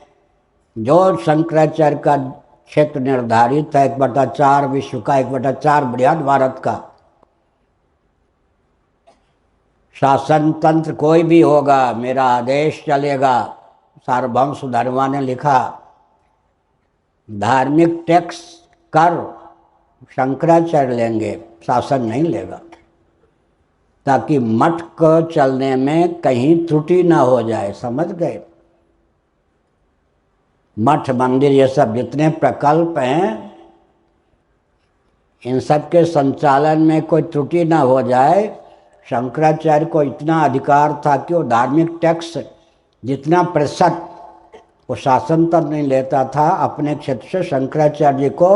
जो शंकराचार्य का क्षेत्र निर्धारित है 1/4 विश्व का, 1/4 बृहद भारत का, शासन तंत्र कोई भी होगा, मेरा आदेश चलेगा। सार्वभौम सुधन्वा ने लिखा, धार्मिक टैक्स कर शंकराचार्य लेंगे, शासन नहीं लेगा, ताकि मठ को चलने में कहीं त्रुटि ना हो जाए। समझ गए? मठ मंदिर ये सब जितने प्रकल्प हैं, इन सब के संचालन में कोई त्रुटि ना हो जाए। शंकराचार्य को इतना अधिकार था कि वो धार्मिक टैक्स जितना प्रतिशत वो शासन तक नहीं लेता था, अपने क्षेत्र से शंकराचार्य जी को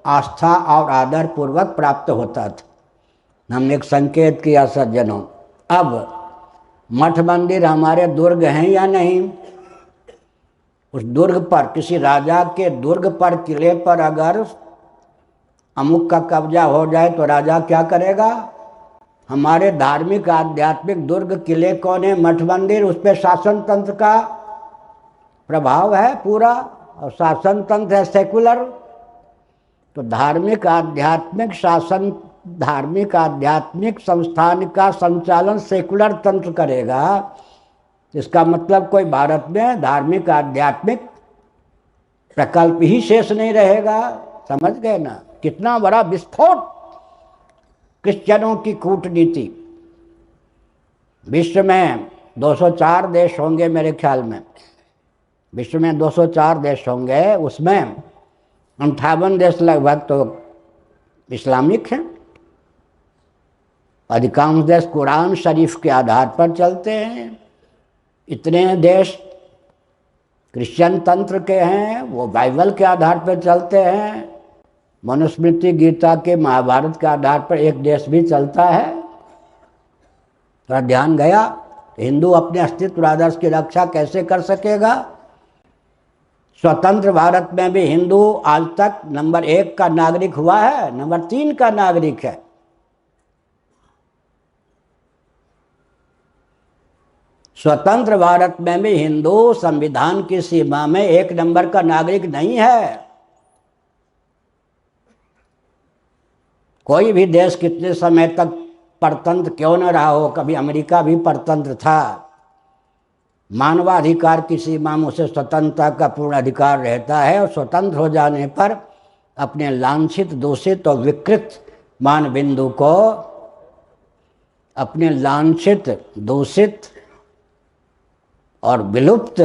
आस्था और आदर पूर्वक प्राप्त होता था। हमने एक संकेत किया सज्जनों, अब मठ मंदिर हमारे दुर्ग हैं या नहीं? उस दुर्ग पर, किसी राजा के दुर्ग पर, किले पर अगर अमुक का कब्जा हो जाए तो राजा क्या करेगा? हमारे धार्मिक आध्यात्मिक दुर्ग किले कौन है? मठ मंदिर। उस पर शासन तंत्र का प्रभाव है पूरा, और शासन तंत्र है सेकुलर। तो धार्मिक आध्यात्मिक शासन, धार्मिक आध्यात्मिक संस्थान का संचालन सेकुलर तंत्र करेगा। इसका मतलब कोई भारत में धार्मिक आध्यात्मिक प्रकल्प ही शेष नहीं रहेगा। समझ गए ना? कितना बड़ा विस्फोट क्रिश्चियनों की कूटनीति। विश्व में 204 देश होंगे मेरे ख्याल में, विश्व में 204 देश होंगे, उसमें 58 देश लगभग तो इस्लामिक हैं। अधिकांश देश कुरान शरीफ के आधार पर चलते हैं। इतने देश क्रिश्चियन तंत्र के हैं, वो बाइबल के आधार पर चलते हैं। मनुस्मृति, गीता के, महाभारत के आधार पर एक देश भी चलता है। थोड़ा ध्यान गया? हिंदू अपने अस्तित्व आदर्श की रक्षा कैसे कर सकेगा? स्वतंत्र भारत में भी हिंदू आज तक नंबर 1 का नागरिक हुआ है, नंबर 3 का नागरिक है। स्वतंत्र भारत में भी हिंदू संविधान की सीमा में 1 नंबर का नागरिक नहीं है। कोई भी देश कितने समय तक परतंत्र क्यों न रहा हो, कभी अमेरिका भी परतंत्र था, मानवाधिकार की सीमा में उसे स्वतंत्रता का पूर्ण अधिकार रहता है और स्वतंत्र हो जाने पर अपने लांछित, दूषित और विकृत मान बिंदु को, अपने लांछित, दूषित और विलुप्त,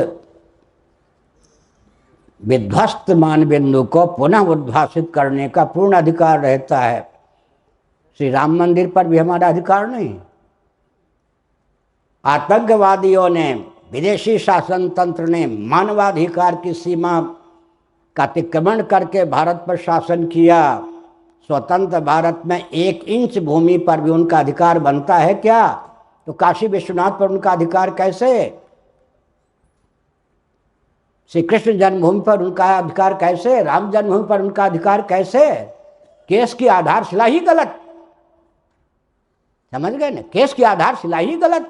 विध्वस्त मान बिंदु को पुनः उद्भासित करने का पूर्ण अधिकार रहता है। श्री राम मंदिर पर भी हमारा अधिकार नहीं। आतंकवादियों ने, विदेशी शासन तंत्र ने मानवाधिकार की सीमा का अतिक्रमण करके भारत पर शासन किया। स्वतंत्र भारत में 1 इंच भूमि पर भी उनका अधिकार बनता है क्या? तो काशी विश्वनाथ पर उनका अधिकार कैसे? श्री कृष्ण जन्मभूमि पर उनका अधिकार कैसे? राम जन्मभूमि पर उनका अधिकार कैसे? केस की आधारशिला ही गलत। समझ गए ना? केस की आधारशिला ही गलत।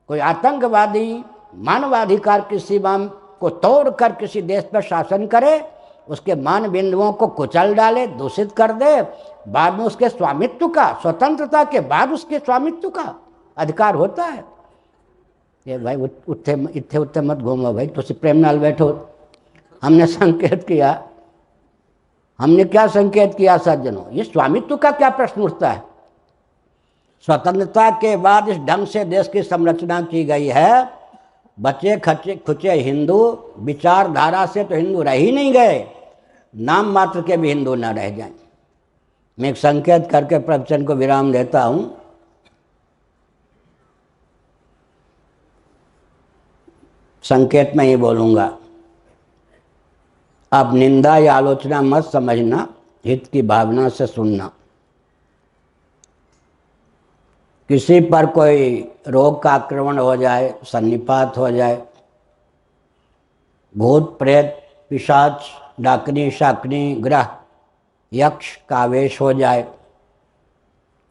कोई आतंकवादी मानवाधिकार की सीमा को तोड़कर किसी देश पर शासन करे, उसके मान बिंदुओं को कुचल डाले, दूषित कर दे, बाद में उसके स्वामित्व का, स्वतंत्रता के बाद उसके स्वामित्व का अधिकार होता है। ये भाई उत्थे इत्थे उत्थे मत घूमो भाई, तो प्रेम नाल बैठो। हमने संकेत किया, हमने क्या संकेत किया सज्जनों? ये स्वामित्व का क्या प्रश्न उठता है? स्वतंत्रता के बाद इस ढंग से देश की संरचना की गई है, बचे खचे खुचे हिंदू विचारधारा से तो हिंदू रह ही नहीं गए, नाम मात्र के भी हिंदू न रह जाएं। मैं एक संकेत करके प्रवचन को विराम देता हूं। संकेत में ही बोलूंगा, अब निंदा या आलोचना मत समझना, हित की भावना से सुनना। किसी पर कोई रोग का आक्रमण हो जाए, सन्निपात हो जाए, भूत प्रेत पिशाच डाकनी शाकनी ग्रह यक्ष का आवेश हो जाए,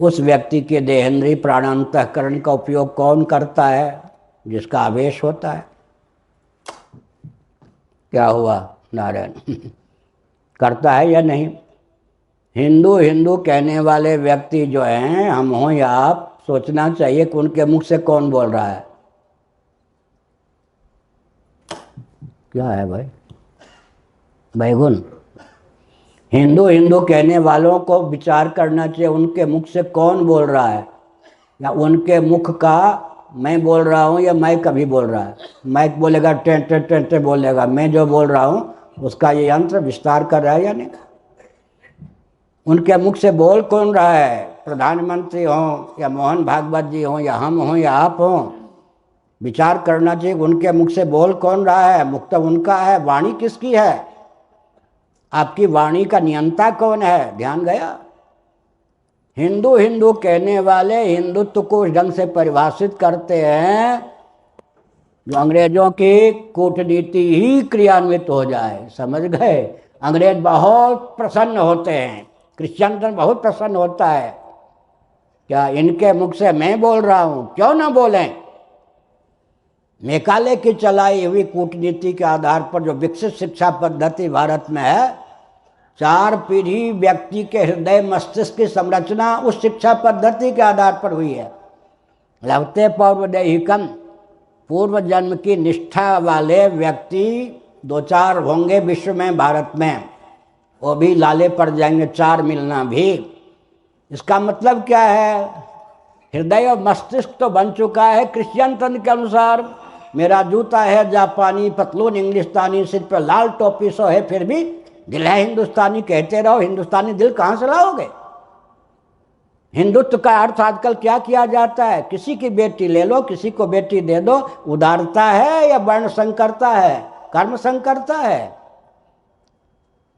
उस व्यक्ति के देहेंद्रीय प्राणांतःकरण का उपयोग कौन करता है? जिसका आवेश होता है। क्या हुआ नारायण? करता है या नहीं? हिंदू हिंदू कहने वाले व्यक्ति जो हैं, हम हों या आप, सोचना चाहिए कि उनके मुख से कौन बोल रहा है। क्या है भाई? बैगुन। हिंदू हिंदू कहने वालों को विचार करना चाहिए उनके मुख से कौन बोल रहा है, या उनके मुख का मैं बोल रहा हूँ या माइक कभी बोल रहा है। माइक बोलेगा टें टें टें टें बोलेगा, मैं जो बोल रहा हूँ उसका ये यंत्र विस्तार कर रहा है या नहीं? उनके मुख से बोल कौन रहा है? प्रधानमंत्री हों या मोहन भागवत जी हों या हम हों या आप हों, विचार करना चाहिए उनके मुख से बोल कौन रहा है। मुख तो उनका है, वाणी किसकी है? आपकी वाणी का नियंता कौन है? ध्यान गया? हिंदू हिंदू कहने वाले हिंदुत्व को उस ढंग से परिभाषित करते हैं जो अंग्रेजों की कूटनीति ही क्रियान्वित हो जाए। समझ गए? अंग्रेज बहुत प्रसन्न होते हैं, क्रिश्चियन बहुत प्रसन्न होता है। क्या इनके मुख से मैं बोल रहा हूं? क्यों ना बोलें? मेकाले की चलाई हुई कूटनीति के आधार पर जो विकसित शिक्षा पद्धति भारत में है, 4 पीढ़ी व्यक्ति के हृदय मस्तिष्क की संरचना उस शिक्षा पद्धति के आधार पर हुई है। लभते पौर्वदैहिकम, पूर्व जन्म की निष्ठा वाले व्यक्ति 2-4 होंगे विश्व में, भारत में, वो भी लाले पड़ जाएंगे, 4 मिलना भी। इसका मतलब क्या है? हृदय और मस्तिष्क तो बन चुका है क्रिश्चियन तंत्र के अनुसार। मेरा जूता है जापानी, पतलून इंग्लिस्तानी, सिर पर लाल टोपी सो है, फिर भी दिल है हिंदुस्तानी। कहते रहो, हिंदुस्तानी दिल कहाँ से लाओगे? हिंदुत्व का अर्थ आजकल क्या किया जाता है? किसी की बेटी ले लो, किसी को बेटी दे दो। उदारता है या वर्ण संकरता है, कर्म संकरता है?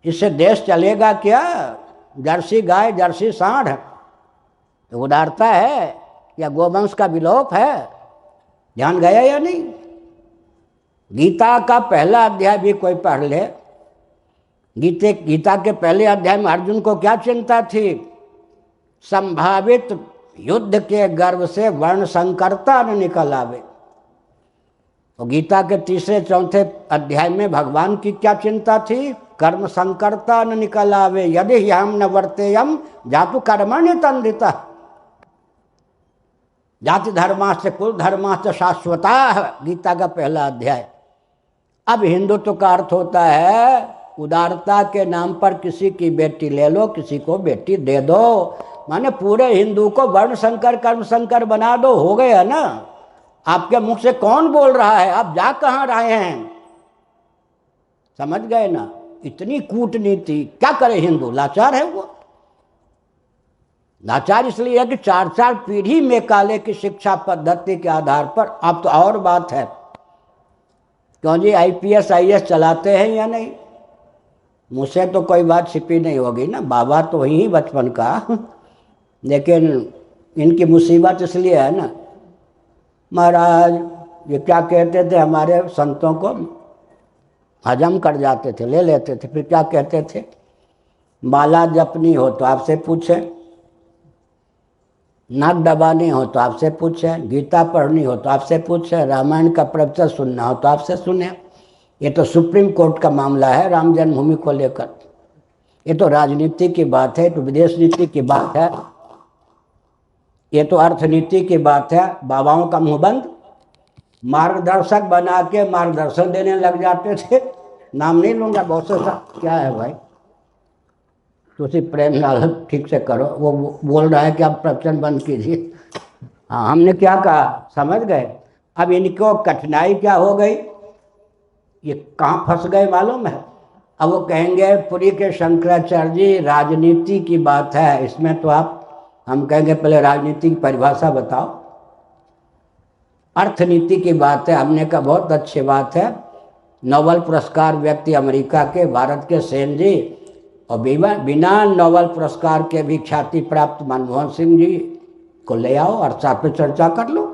इससे देश चलेगा क्या? जर्सी गाय, जर्सी सांड, तो उदारता है या गोवंश का विलोप है? ध्यान गया या नहीं? गीता का पहला अध्याय भी कोई पढ़ ले। गीता के पहले अध्याय में अर्जुन को क्या चिंता थी? संभावित युद्ध के गर्भ से वर्ण संकरता न निकल आवे। और गीता के तीसरे चौथे अध्याय में भगवान की क्या चिंता थी? कर्म संकरता न निकल आवे, यदि हम न वर्तेयम जातु कर्मण्य तंदिता। जाति धर्माश्च कुल धर्माश्च शाश्वता, गीता का पहला अध्याय। अब हिंदुत्व का अर्थ होता है उदारता के नाम पर किसी की बेटी ले लो, किसी को बेटी दे दो, माने पूरे हिंदू को वर्ण संकर कर्म संकर बना दो। हो गया ना? आपके मुख से कौन बोल रहा है? आप जा कहाँ रहे हैं? समझ गए ना? इतनी कूटनीति। क्या करे हिंदू? लाचार है वो। लाचार इसलिए है कि 4-4 पीढ़ी में काले की शिक्षा पद्धति के आधार पर। अब तो और बात है, क्यों जी IPS IAS चलाते हैं या नहीं? मुझसे तो कोई बात छिपी नहीं होगी ना, बाबा तो ही बचपन का। लेकिन इनकी मुसीबत इसलिए है ना, महाराज ये क्या कहते थे, हमारे संतों को हजम कर जाते थे, ले लेते थे। फिर क्या कहते थे? माला जपनी हो तो आपसे पूछे, नाक दबानी हो तो आपसे पूछे, गीता पढ़नी हो तो आपसे पूछे, रामायण का प्रवचन सुनना हो तो आपसे सुने। ये तो सुप्रीम कोर्ट का मामला है राम जन्मभूमि को लेकर। ये तो राजनीति की बात है, तो विदेश नीति की बात है, ये तो अर्थनीति की बात है। बाबाओं का मुंह बंद। मार्गदर्शक बना के मार्गदर्शन देने लग जाते थे। नाम नहीं लूंगा, बहुत से क्या है भाई, तुसी प्रेम लाल ठीक से करो। वो बोल रहा है कि आप प्रवचन बंद कीजिए। हाँ, हमने क्या कहा? समझ गए? अब इनको कठिनाई क्या हो गई? ये कहाँ फंस गए मालूम है? अब वो कहेंगे पुरी के शंकराचार्य जी राजनीति की बात है, इसमें तो आप, हम कहेंगे पहले राजनीति की परिभाषा बताओ। अर्थनीति की बात है। हमने कहा बहुत अच्छी बात है। नोबेल पुरस्कार व्यक्ति अमेरिका के, भारत के सेन जी, और बिना नोबेल पुरस्कार के भी ख्याति प्राप्त मनमोहन सिंह जी को ले आओ और साथ में चर्चा कर लो।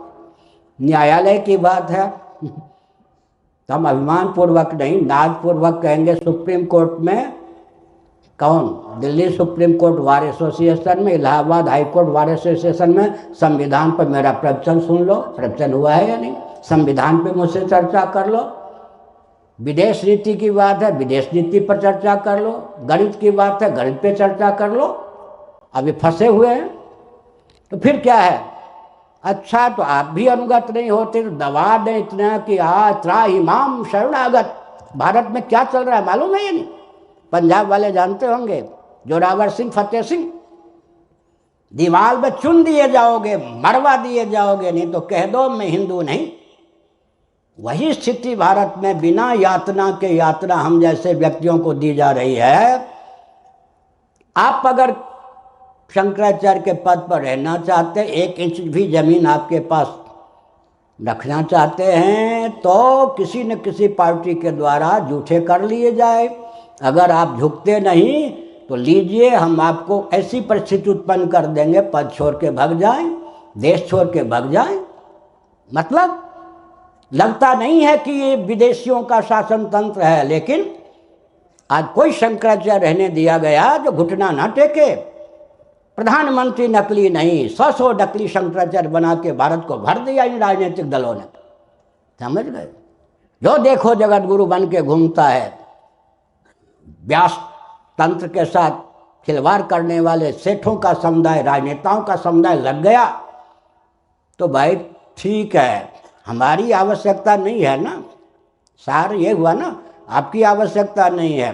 न्यायालय की बात है तो हम अभिमान पूर्वक नहीं, नाजपूर्वक कहेंगे सुप्रीम कोर्ट में। कौन? Delhi supreme court bar association में, Allahabad high court bar association में संविधान पर मेरा प्रवचन सुन लो। प्रवचन हुआ है या नहीं? संविधान पे मुझसे चर्चा कर लो। विदेश नीति की बात है, विदेश नीति पर चर्चा कर लो। गणित की बात है, गणित पे चर्चा कर लो। अभी फंसे हुए हैं तो फिर क्या है? अच्छा, तो आप भी अनुगत नहीं होते तो दबा दें इतना कि त्राहिमाम शरणागत। भारत में क्या चल रहा है मालूम है या नहीं? पंजाब वाले जानते होंगे, जोरावर सिंह, फतेह सिंह, दीवार में चुन दिए जाओगे, मरवा दिए जाओगे, नहीं तो कह दो मैं हिंदू नहीं। वही स्थिति भारत में बिना यातना के यातना हम जैसे व्यक्तियों को दी जा रही है। आप अगर शंकराचार्य के पद पर रहना चाहते, 1 इंच भी जमीन आपके पास रखना चाहते हैं, तो किसी न किसी पार्टी के द्वारा जूठे कर लिए जाए। अगर आप झुकते नहीं तो लीजिए, हम आपको ऐसी परिस्थिति उत्पन्न कर देंगे, पद छोड़ के भाग जाएं, देश छोड़ के भाग जाएं। मतलब लगता नहीं है कि ये विदेशियों का शासन तंत्र है, लेकिन आज कोई शंकराचार्य रहने दिया गया जो घुटना न टेके। प्रधानमंत्री नकली नहीं, 100 नकली शंकराचार्य बना के भारत को भर दिया इन राजनीतिक दलों ने। समझ गए? जो देखो जगत गुरु बन के घूमता है। व्यास तंत्र के साथ खिलवाड़ करने वाले सेठों का समुदाय, राजनेताओं का समुदाय लग गया तो भाई ठीक है, हमारी आवश्यकता नहीं है ना। सार ये हुआ ना, आपकी आवश्यकता नहीं है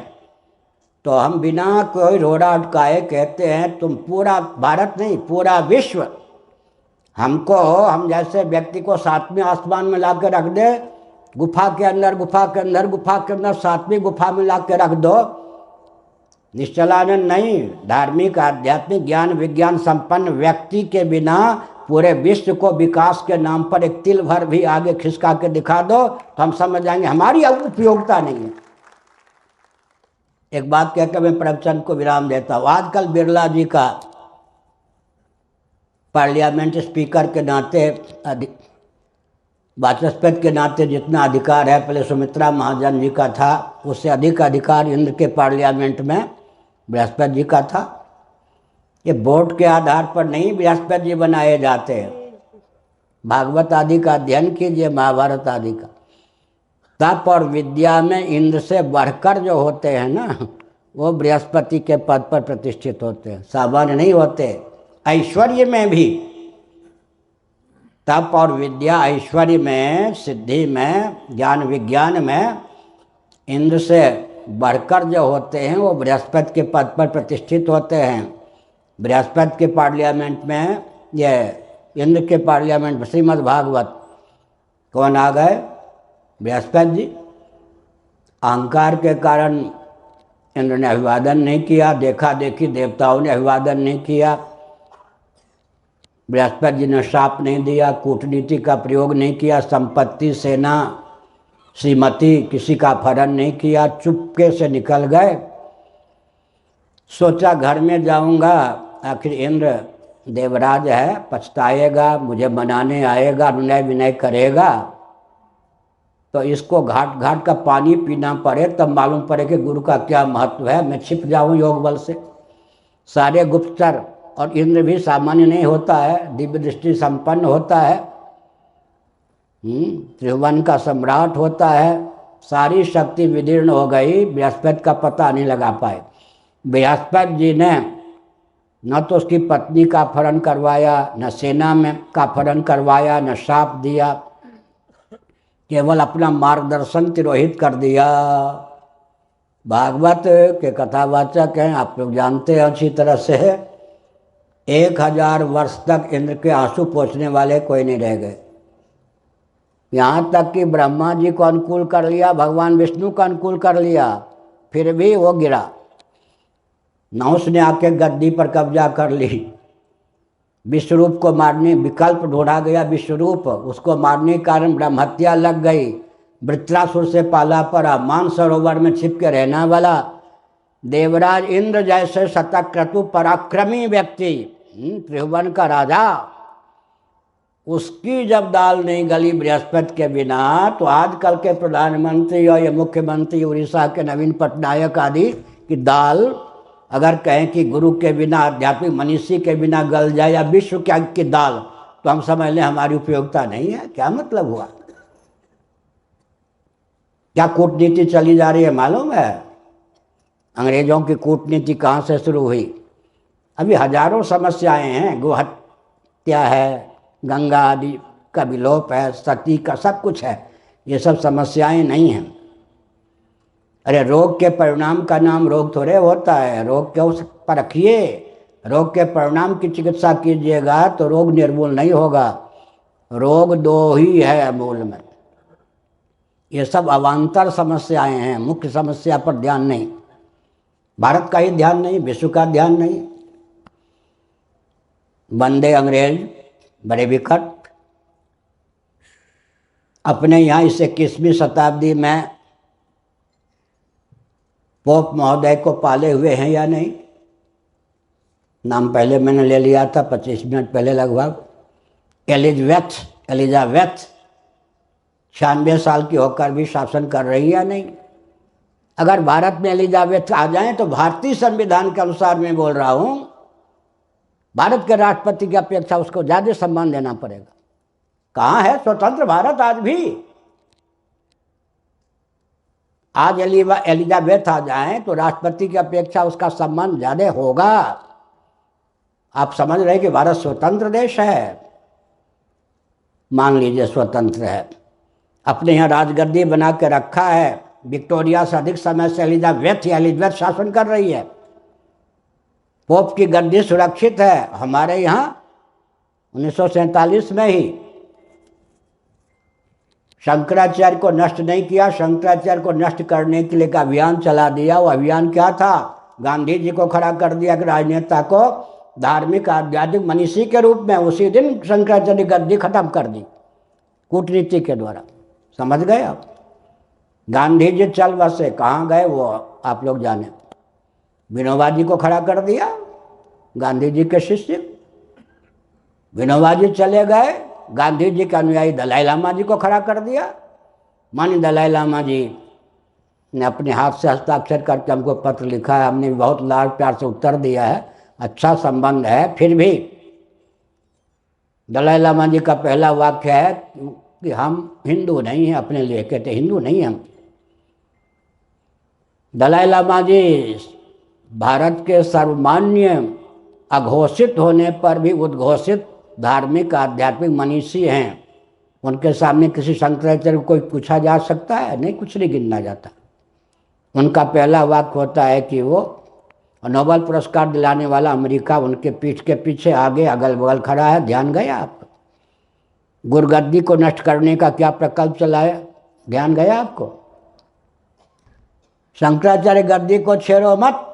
तो हम बिना कोई रोड़ा अटकाए कहते हैं तुम पूरा भारत नहीं, पूरा विश्व हमको, हम जैसे व्यक्ति को 7वें आसमान में ला के रख दे, गुफा के अंदर, गुफा के अंदर, गुफा के अंदर 7वीं गुफा में ला के रख दो। निश्चलानंद नहीं, धार्मिक आध्यात्मिक ज्ञान विज्ञान संपन्न व्यक्ति के बिना पूरे विश्व को विकास के नाम पर एक तिल भर भी आगे खिसका के दिखा दो तो हम समझ जाएंगे हमारी उपयोगिता नहीं है। एक बात कहकर मैं प्रवचन को विराम देता हूँ। आजकल बिरला जी का पार्लियामेंट स्पीकर के नाते, वाचस्पति के नाते जितना अधिकार है पहले सुमित्रा महाजन जी का था, उससे अधिक अधिकार इंद्र के पार्लियामेंट में बृहस्पति जी का था। ये वोट के आधार पर नहीं बृहस्पति जी बनाए जाते हैं। भागवत आदि का अध्ययन कीजिए, महाभारत आदि का। तप और विद्या में इंद्र से बढ़कर जो होते हैं ना, वो बृहस्पति के पद पर प्रतिष्ठित होते हैं, सामान्य नहीं होते। ऐश्वर्य में भी, तप और विद्या, ऐश्वर्य में, सिद्धि में, ज्ञान विज्ञान में इंद्र से बढ़कर जो होते हैं वो बृहस्पति के पद पर प्रतिष्ठित होते हैं। बृहस्पति के पार्लियामेंट में, ये इंद्र के पार्लियामेंट में श्रीमद् भागवत कौन आ गए? बृहस्पति जी। अहंकार के कारण इंद्र ने अभिवादन नहीं किया, देखा देखी देवताओं ने अभिवादन नहीं किया, बृहस्पति जी ने शाप नहीं दिया, कूटनीति का प्रयोग नहीं किया, संपत्ति, सेना, श्रीमती किसी का अपहरण नहीं किया, चुपके से निकल गए। सोचा घर में जाऊंगा, आखिर इंद्र देवराज है, पछताएगा, मुझे मनाने आएगा, विनय विनय करेगा, तो इसको घाट घाट का पानी पीना पड़े तब मालूम पड़े कि गुरु का क्या महत्व है। मैं छिप जाऊं योग बल से। सारे गुप्तचर, और इंद्र भी सामान्य नहीं होता है, दिव्य दृष्टि संपन्न होता है, त्रिभुवन का सम्राट होता है, सारी शक्ति विदीर्ण हो गई, बृहस्पति का पता नहीं लगा पाए। बृहस्पति जी ने न तो उसकी पत्नी का अपहरण करवाया, न सेना में का अपहरण करवाया, न शाप दिया, केवल अपना मार्गदर्शन तिरोहित कर दिया। भागवत के कथावाचक हैं, आप लोग जानते हैं अच्छी तरह से। 1000 वर्ष तक इंद्र के आंसू पोंछने वाले कोई नहीं रह गए। यहाँ तक कि ब्रह्मा जी को अनुकूल कर लिया, भगवान विष्णु को अनुकूल कर लिया, फिर भी वो गिरा। नहुस ने आके गद्दी पर कब्जा कर ली। विश्वरूप को मारने, विकल्प ढूंढा गया विश्वरूप, उसको मारने के कारण ब्रह्म हत्या लग गई। वृत्रासुर से पाला पड़ा, मानसरोवर में छिप के रहने वाला देवराज इंद्र जैसे शतक्रतु पराक्रमी व्यक्ति, त्रिभुवन का राजा, उसकी जब दाल नहीं गली बृहस्पति के बिना, तो आजकल के प्रधानमंत्री और ये मुख्यमंत्री उड़ीसा के नवीन पटनायक आदि की दाल अगर कहें कि गुरु के बिना, आध्यात्मिक मनीषी के बिना गल जाए, या विश्व की दाल, तो हम समझ लें हमारी उपयोगिता नहीं है। क्या मतलब हुआ? क्या कूटनीति चली जा रही है मालूम है? अंग्रेजों की कूटनीति कहाँ से शुरू हुई? अभी हजारों समस्याएं हैं, गोहत्या है, गंगा आदि का विलोप है, सती का सब कुछ है। ये सब समस्याएं नहीं हैं। अरे रोग के परिणाम का नाम रोग थोड़े होता है। रोग के उस पर रखिए, रोग के परिणाम की चिकित्सा कीजिएगा तो रोग निर्मूल नहीं होगा। रोग 2 ही है मूल में। ये सब अवान्तर समस्याएं हैं, मुख्य समस्या पर ध्यान नहीं। भारत का ही ध्यान नहीं, विश्व का ध्यान नहीं। बंदे अंग्रेज बड़े विकट, अपने यहाँ इस 21वीं शताब्दी में पोप महोदय को पाले हुए हैं या नहीं? नाम पहले मैंने ले लिया था 25 मिनट पहले लगभग। एलिजाबेथ 96 साल की होकर भी शासन कर रही है या नहीं? अगर भारत में एलिजाबेथ आ जाएं तो भारतीय संविधान के अनुसार मैं बोल रहा हूं, भारत के राष्ट्रपति की अपेक्षा उसको ज्यादा सम्मान देना पड़ेगा। कहाँ है स्वतंत्र भारत आज भी? आज एलिजाबेथ आ जाए तो राष्ट्रपति की अपेक्षा उसका सम्मान ज्यादा होगा। आप समझ रहे कि भारत स्वतंत्र देश है? मान लीजिए स्वतंत्र है, अपने यहाँ राजगद्दी बना के रखा है, विक्टोरिया से अधिक समय से एलिजाबेथ शासन कर रही है, पोप की गद्दी सुरक्षित है। हमारे यहाँ 1947 में ही शंकराचार्य को नष्ट नहीं किया, शंकराचार्य को नष्ट करने के लिए एक अभियान चला दिया। वो अभियान क्या था? गांधी जी को खड़ा कर दिया कि राजनेता को धार्मिक आध्यात्मिक मनीषी के रूप में। उसी दिन शंकराचार्य गद्दी खत्म कर दी कूटनीति के द्वारा। समझ गए आप? गांधी जी चल बसे, कहाँ गए वो आप लोग जाने। विनोबा जी को खड़ा कर दिया, गांधी जी के शिष्य। विनोबा जी चले गए, गांधी जी के अनुयायी दलाई लामा जी को खड़ा कर दिया। माननीय दलाई लामा जी ने अपने हाथ से हस्ताक्षर करके हमको पत्र लिखा है, हमने भी बहुत लाड प्यार से उत्तर दिया है, अच्छा संबंध है। फिर भी दलाई लामा जी का पहला वाक्य है कि हम हिंदू नहीं हैं, अपने लिए कहते हिंदू नहीं हम। दलाई लामा जी भारत के सर्वमान्य अघोषित होने पर भी उद्घोषित धार्मिक आध्यात्मिक मनीषी हैं। उनके सामने किसी शंकराचार्य को कोई पूछा जा सकता है? नहीं, कुछ नहीं गिनना जाता। उनका पहला वाक्य होता है कि वो नोबेल पुरस्कार दिलाने वाला अमेरिका उनके पीठ के पीछे आगे अगल बगल खड़ा है। ध्यान गया आपको? गुरगद्दी को नष्ट करने का क्या प्रकल्प चलाया, ध्यान गया आपको? शंकराचार्य गद्दी को छेड़ो मत,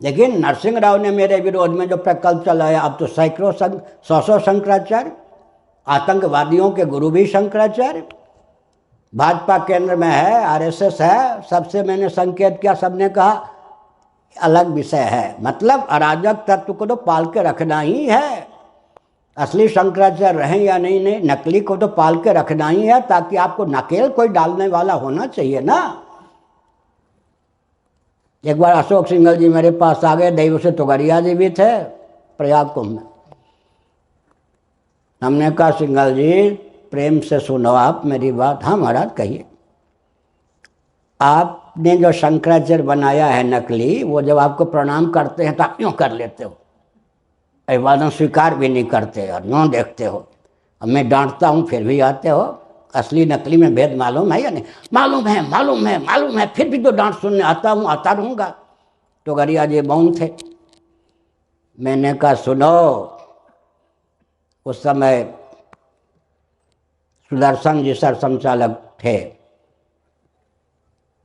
लेकिन नरसिंह राव ने मेरे विरोध में जो प्रकल्प चलाया, अब तो सैकड़ों सौ शंकराचार्य, आतंकवादियों के गुरु भी शंकराचार्य, भाजपा केंद्र में है, आरएसएस है, सबसे मैंने संकेत किया, सबने कहा अलग विषय है। मतलब अराजक तत्व को तो पाल के रखना ही है। असली शंकराचार्य रहें या नहीं, नकली को तो पाल के रखना ही है, ताकि आपको नकेल कोई डालने वाला होना चाहिए ना। एक बार अशोक सिंघल जी मेरे पास आ गए, दैव से तोगड़िया जी भी थे प्रयाग कुंभ में। हमने कहा सिंघल जी प्रेम से सुनो आप मेरी बात। हाँ महाराज कहिए। आपने जो शंकराचार्य बनाया है नकली, वो जब आपको प्रणाम करते हैं तो आप यूँ कर लेते हो, अभिवादन स्वीकार भी नहीं करते और यूँ देखते हो। अब मैं डांटता हूँ फिर भी आते हो। असली नकली में भेद मालूम है या नहीं? मालूम है, मालूम है, मालूम है, फिर भी तो डांट सुनने आता हूँ, आता रहूँगा। तो गरिया जी मौन थे। मैंने कहा सुनो, उस समय सुदर्शन जी सरसंचालक थे।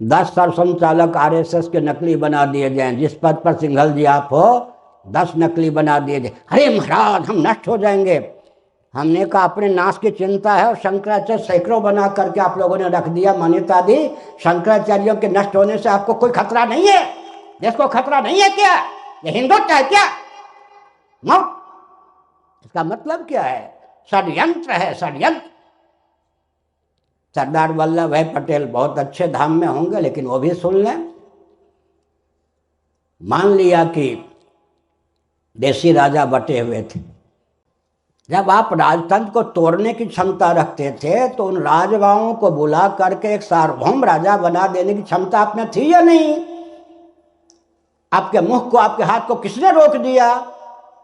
10 सरसंचालक आरएसएस के नकली बना दिए जाएं। जिस पद पर सिंघल जी आप हो, 10 नकली बना दिए जाए। अरे महाराज हम नष्ट हो जाएंगे। हमने कहा अपने नाश की चिंता है और शंकराचार्य सैकड़ों बना करके आप लोगों ने रख दिया, मान्यता दी। शंकराचार्यों के नष्ट होने से आपको कोई खतरा नहीं है? देश को खतरा नहीं है क्या? ये हिंदुत्व है क्या? नो, इसका मतलब क्या है? षड्यंत्र है, षड्यंत्र। सरदार वल्लभ भाई पटेल बहुत अच्छे धाम में होंगे, लेकिन वो भी सुन लें। मान लिया कि देसी राजा बटे हुए थे। जब आप राजतंत्र को तोड़ने की क्षमता रखते थे तो उन राजगाओं को बुला करके एक सार्वभौम राजा बना देने की क्षमता आप में थी या नहीं? आपके मुख को, आपके हाथ को किसने रोक दिया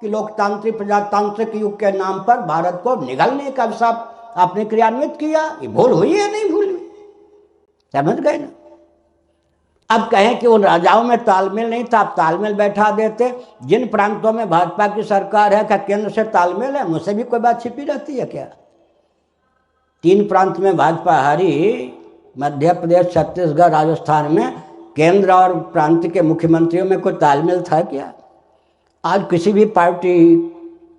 कि लोकतांत्रिक प्रजातांत्रिक युग के नाम पर भारत को निगलने का अभिशाप आपने क्रियान्वित किया? ये भूल हुई या नहीं भूल हुई? समझ गए ना? अब कहें कि उन राजाओं में तालमेल नहीं था, आप तालमेल बैठा देते। जिन प्रांतों में भाजपा की सरकार है, क्या केंद्र से तालमेल है? मुझसे भी कोई बात छिपी रहती है क्या? 3 प्रांत में भाजपा हारी, मध्य प्रदेश, छत्तीसगढ़, राजस्थान में केंद्र और प्रांत के मुख्यमंत्रियों में कोई तालमेल था क्या? आज किसी भी पार्टी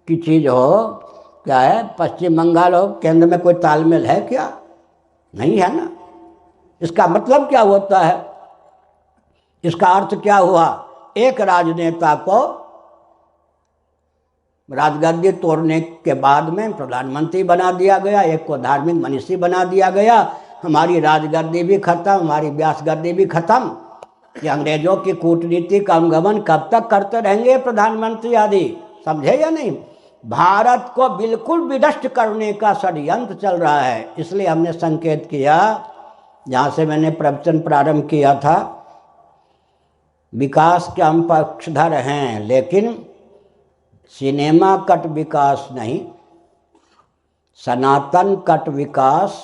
की चीज़ हो, क्या है, पश्चिम बंगाल हो, केंद्र में कोई तालमेल है क्या? नहीं है ना। इसका मतलब क्या होता है? इसका अर्थ क्या हुआ? एक राजनेता को राजगद्दी तोड़ने के बाद में प्रधानमंत्री बना दिया गया, एक को धार्मिक मनीषी बना दिया गया। हमारी राजगद्दी भी खत्म, हमारी व्यासगद्दी भी खत्म। कि अंग्रेजों की कूटनीति का अनुगमन कब तक करते रहेंगे प्रधानमंत्री आदि? समझे या नहीं? भारत को बिल्कुल विनष्ट करने का षड्यंत्र चल रहा है। इसलिए हमने संकेत किया, जहाँ से मैंने प्रवचन प्रारंभ किया था, विकास के हम पक्षधर हैं, लेकिन सिनेमा कट विकास नहीं, सनातन कट विकास,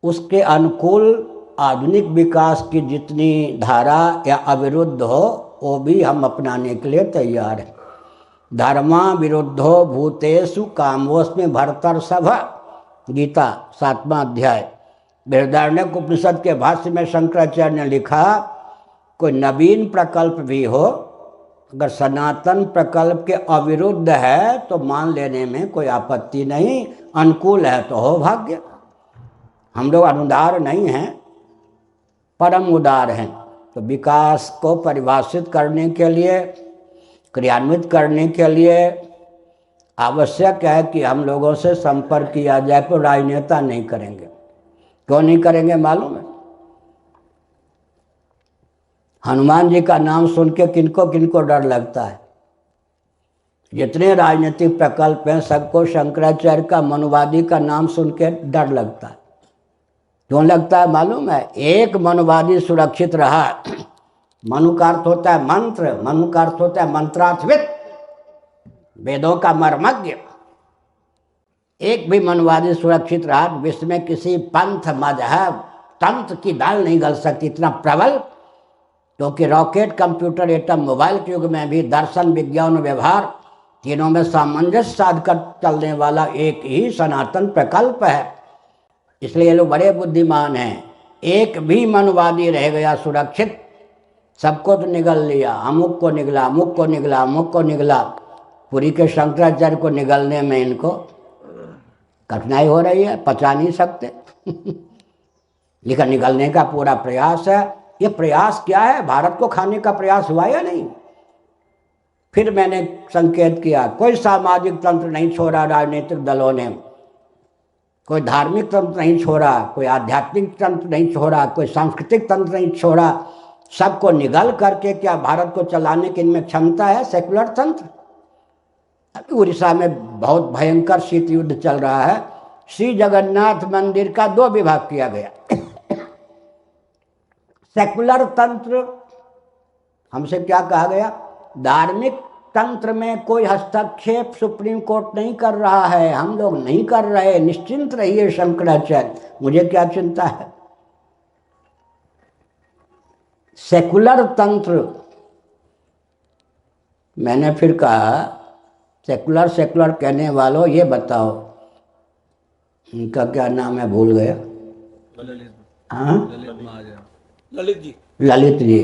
उसके अनुकूल आधुनिक विकास की जितनी धारा या अविरुद्ध हो वो भी हम अपनाने के लिए तैयार हैं। धर्मा विरुद्धो भूतेषु कामोऽस्मि भर्तर्षभ, गीता 7वां अध्याय। बृहदारण्यक उपनिषद के भाष्य में शंकराचार्य ने लिखा, कोई नवीन प्रकल्प भी हो, अगर सनातन प्रकल्प के अविरुद्ध है तो मान लेने में कोई आपत्ति नहीं, अनुकूल है तो हो भाग्य। हम लोग अनुदार नहीं हैं, परम उदार हैं। तो विकास को परिभाषित करने के लिए, क्रियान्वित करने के लिए आवश्यक है कि हम लोगों से संपर्क किया जाए, तो राजनेता नहीं करेंगे। क्यों नहीं करेंगे मालूम है? हनुमान जी का नाम सुन के किनको किनको डर लगता है? जितने राजनीतिक प्रकल्प हैं सबको शंकराचार्य का, मनुवादी का नाम सुन के डर लगता है। क्यों लगता है मालूम है? एक मनुवादी सुरक्षित रहा। मनु का अर्थ होता है मंत्र, मनु का अर्थ होता है मंत्रार्थविद, वेदों का मर्मज्ञ। एक भी मनुवादी सुरक्षित रहा, विश्व में किसी पंथ, मजहब, तंत्र की दाल नहीं गल सकती, इतना प्रबल। क्योंकि रॉकेट, कंप्यूटर, एटम, मोबाइल के युग में भी दर्शन, विज्ञान, व्यवहार तीनों में सामंजस्य साध कर चलने वाला एक ही सनातन प्रकल्प है। इसलिए ये लोग बड़े बुद्धिमान हैं। एक भी मनुवादी रह गया सुरक्षित, सबको तो निगल लिया। अमुक को निगला, अमुक को निगला, अमुक को निगला। पुरी के शंकराचार्य को निगलने में इनको कठिनाई हो रही है, पचा नहीं सकते। लेकिन निगलने का पूरा प्रयास है। ये प्रयास क्या है? भारत को खाने का प्रयास हुआ या नहीं? फिर मैंने संकेत किया, कोई सामाजिक तंत्र नहीं छोड़ा राजनीतिक दलों ने, कोई धार्मिक तंत्र नहीं छोड़ा, कोई आध्यात्मिक तंत्र नहीं छोड़ा, कोई सांस्कृतिक तंत्र नहीं छोड़ा। सबको निगल करके क्या भारत को चलाने की इनमें क्षमता है? सेकुलर तंत्र। अभी उड़ीसा में बहुत भयंकर शीत युद्ध चल रहा है। श्री जगन्नाथ मंदिर का 2 विभाग किया गया। सेकुलर तंत्र, हमसे क्या कहा गया? धार्मिक तंत्र में कोई हस्तक्षेप सुप्रीम कोर्ट नहीं कर रहा है, हम लोग नहीं कर रहे, निश्चिंत रहिए शंकराचार्य, मुझे क्या चिंता है। सेकुलर तंत्र, मैंने फिर कहा सेकुलर सेकुलर कहने वालों ये बताओ, इनका क्या नाम है भूल गया। हाँ, ललित जी। ललित जी।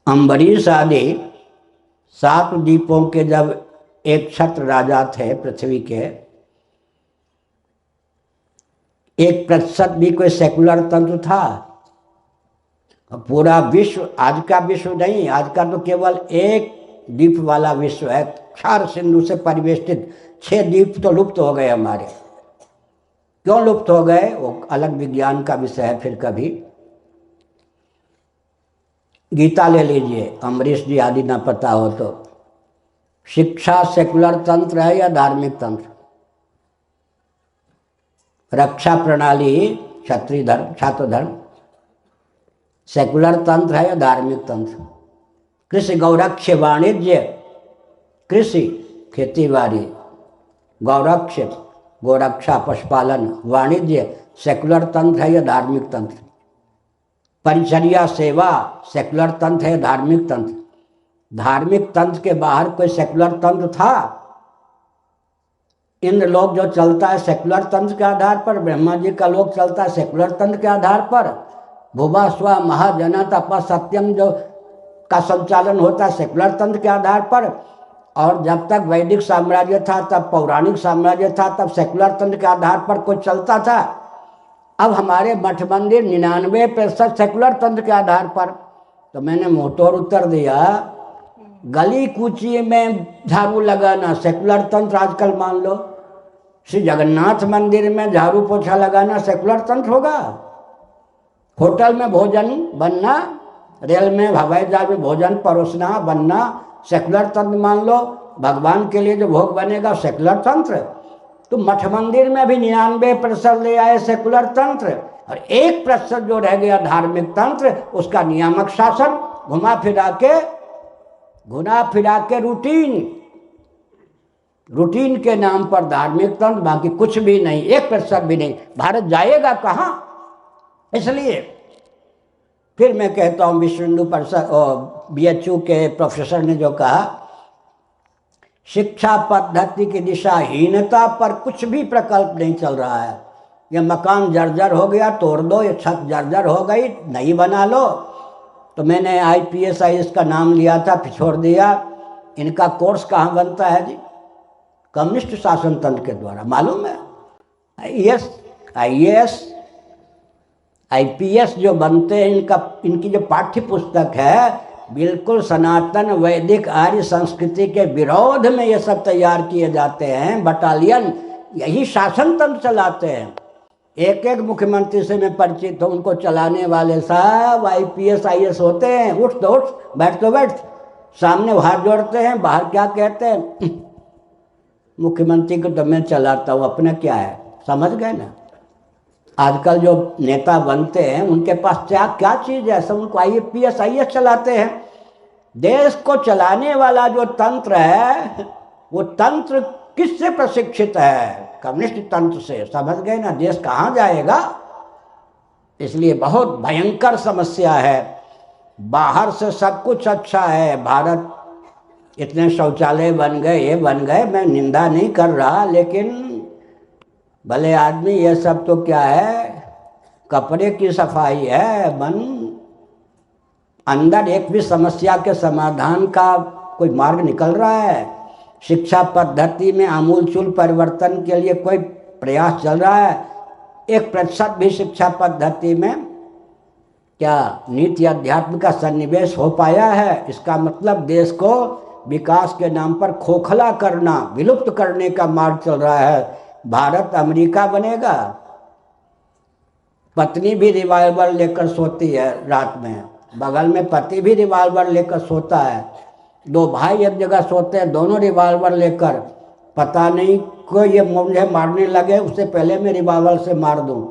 अम्बरीश आदि 7 द्वीपों के जब एक छत्र राजा थे पृथ्वी के, 1% भी कोई सेकुलर तंत्र था? पूरा विश्व, आज का विश्व नहीं, आज का तो केवल एक द्वीप वाला विश्व है, क्षार सिंधु से परिवेष्टित। 6 द्वीप तो लुप्त हो गए हमारे। क्यों लुप्त हो गए वो अलग विज्ञान का विषय है, फिर कभी। गीता ले लीजिए, अम्बरीश जी आदि ना पता हो तो। शिक्षा सेकुलर तंत्र है या धार्मिक तंत्र? रक्षा प्रणाली क्षत्रिय धर्म, छात्र धर्म, सेकुलर तंत्र है या धार्मिक तंत्र? कृषि गौरक्ष वाणिज्य, कृषि खेती-बाड़ी, गौरक्ष गोरक्षा पशुपालन, वाणिज्य सेकुलर तंत्र है या धार्मिक तंत्र? परिचर्या सेवा सेकुलर तंत्र है, धार्मिक तंत्र? धार्मिक तंत्र के बाहर कोई सेकुलर तंत्र था? इंद्र लोक जो चलता है सेकुलर तंत्र के आधार पर, ब्रह्मा जी का लोक चलता है सेकुलर तंत्र के आधार पर, भुवा स्व महाजन तप सत्यम जो का संचालन होता है सेकुलर तंत्र के आधार पर। और जब तक वैदिक साम्राज्य था, तब पौराणिक साम्राज्य था, तब सेकुलर तंत्र के आधार पर कुछ चलता था। अब हमारे मठ मंदिर 99% सेकुलर तंत्र के आधार पर। तो मैंने मुंहतोड़ उत्तर दिया, गली कूची में झाड़ू लगाना सेकुलर तंत्र आजकल मान लो, श्री जगन्नाथ मंदिर में झाड़ू पोछा लगाना सेकुलर तंत्र होगा? होटल में भोजन बनना, रेल में हवाई जहाज में भोजन परोसना बनना सेकुलर तंत्र मान लो, भगवान के लिए जो भोग बनेगा सेकुलर तंत्र। तो मठ मंदिर में भी 99% ले आए सेकुलर तंत्र, और 1% जो रह गया धार्मिक तंत्र, उसका नियामक शासन, घुमा फिरा के रूटीन के नाम पर धार्मिक तंत्र, बाकी कुछ भी नहीं, 1% भी नहीं। भारत जाएगा कहाँ? इसलिए फिर मैं कहता हूँ, विश्व हिंदू परिषद और BHU के प्रोफेसर ने जो कहा, शिक्षा पद्धति की दिशाहीनता पर कुछ भी प्रकल्प नहीं चल रहा है। ये मकान जर्जर हो गया तोड़ दो, ये छत जर्जर हो गई नई बना लो। तो मैंने IPS IAS का नाम लिया था, फिर छोड़ दिया। इनका कोर्स कहाँ बनता है जी? कम्युनिस्ट शासन तंत्र के द्वारा, मालूम है? IAS IPS जो बनते हैं, इनकी जो पाठ्य पुस्तक है बिल्कुल सनातन वैदिक आर्य संस्कृति के विरोध में ये सब तैयार किए जाते हैं। बटालियन यही शासन तंत्र चलाते हैं। एक एक मुख्यमंत्री से मैं परिचित हूँ, उनको चलाने वाले सब IPS IAS होते हैं। उठ तो उठ, बैठ तो बैठ, सामने हाथ जोड़ते हैं, बाहर क्या कहते हैं, मुख्यमंत्री को तो मैं चलाता हूँ, अपना क्या है। समझ गए ना। आजकल जो नेता बनते हैं उनके पास क्या क्या चीज़ है, सब उनको IPS IAS चलाते हैं। देश को चलाने वाला जो तंत्र है वो तंत्र किससे प्रशिक्षित है? कम्युनिस्ट तंत्र से। समझ गए ना। देश कहाँ जाएगा? इसलिए बहुत भयंकर समस्या है। बाहर से सब कुछ अच्छा है, भारत इतने शौचालय बन गए, ये बन गए, मैं निंदा नहीं कर रहा, लेकिन भले आदमी ये सब तो क्या है, कपड़े की सफाई है। मन अंदर एक भी समस्या के समाधान का कोई मार्ग निकल रहा है? शिक्षा पद्धति में आमूलचूल परिवर्तन के लिए कोई प्रयास चल रहा है? 1% भी शिक्षा पद्धति में क्या नीति अध्यात्म का सन्निवेश हो पाया है? इसका मतलब देश को विकास के नाम पर खोखला करना, विलुप्त करने का मार्ग चल रहा है। भारत अमेरिका बनेगा। पत्नी भी रिवॉल्वर लेकर सोती है रात में, बगल में पति भी रिवॉल्वर लेकर सोता है। दो भाई एक जगह सोते हैं, दोनों रिवॉल्वर लेकर। पता नहीं कोई ये मुझे मारने लगे, उससे पहले मैं रिवॉल्वर से मार दूं।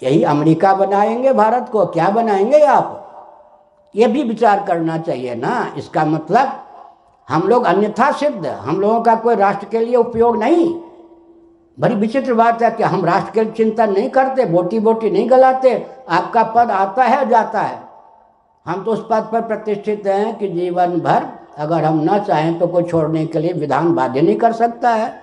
यही अमेरिका बनाएंगे भारत को? क्या बनाएंगे आप? ये भी विचार करना चाहिए ना। इसका मतलब हम लोग अन्यथा सिद्ध, हम लोगों का कोई राष्ट्र के लिए उपयोग नहीं। बड़ी विचित्र बात है कि हम राष्ट्र के लिए चिंतन नहीं करते, बोटी बोटी नहीं गलाते। आपका पद आता है जाता है, हम तो उस पद पर प्रतिष्ठित हैं कि जीवन भर अगर हम ना चाहें तो कोई छोड़ने के लिए विधान बाध्य नहीं कर सकता है।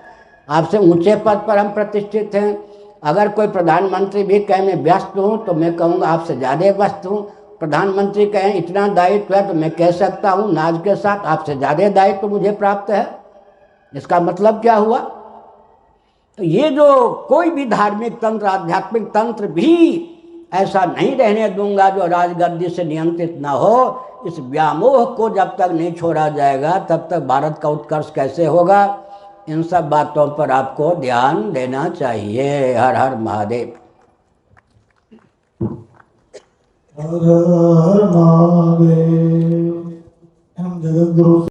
आपसे ऊंचे पद पर हम प्रतिष्ठित हैं। अगर कोई प्रधानमंत्री भी कहे मैं व्यस्त हूँ तो मैं कहूँगा आपसे ज़्यादा व्यस्त हूँ। प्रधानमंत्री कहें इतना दायित्व है तो मैं कह सकता हूँ नाज के साथ आपसे ज़्यादा दायित्व तो मुझे प्राप्त है। इसका मतलब क्या हुआ? तो ये जो कोई भी धार्मिक तंत्र, आध्यात्मिक तंत्र भी ऐसा नहीं रहने दूंगा जो राजगद्दी से नियंत्रित ना हो। इस व्यामोह को जब तक नहीं छोड़ा जाएगा तब तक भारत का उत्कर्ष कैसे होगा? इन सब बातों पर आपको ध्यान देना चाहिए। हर हर महादेव। हर हर महादेव। हम जगत गुरु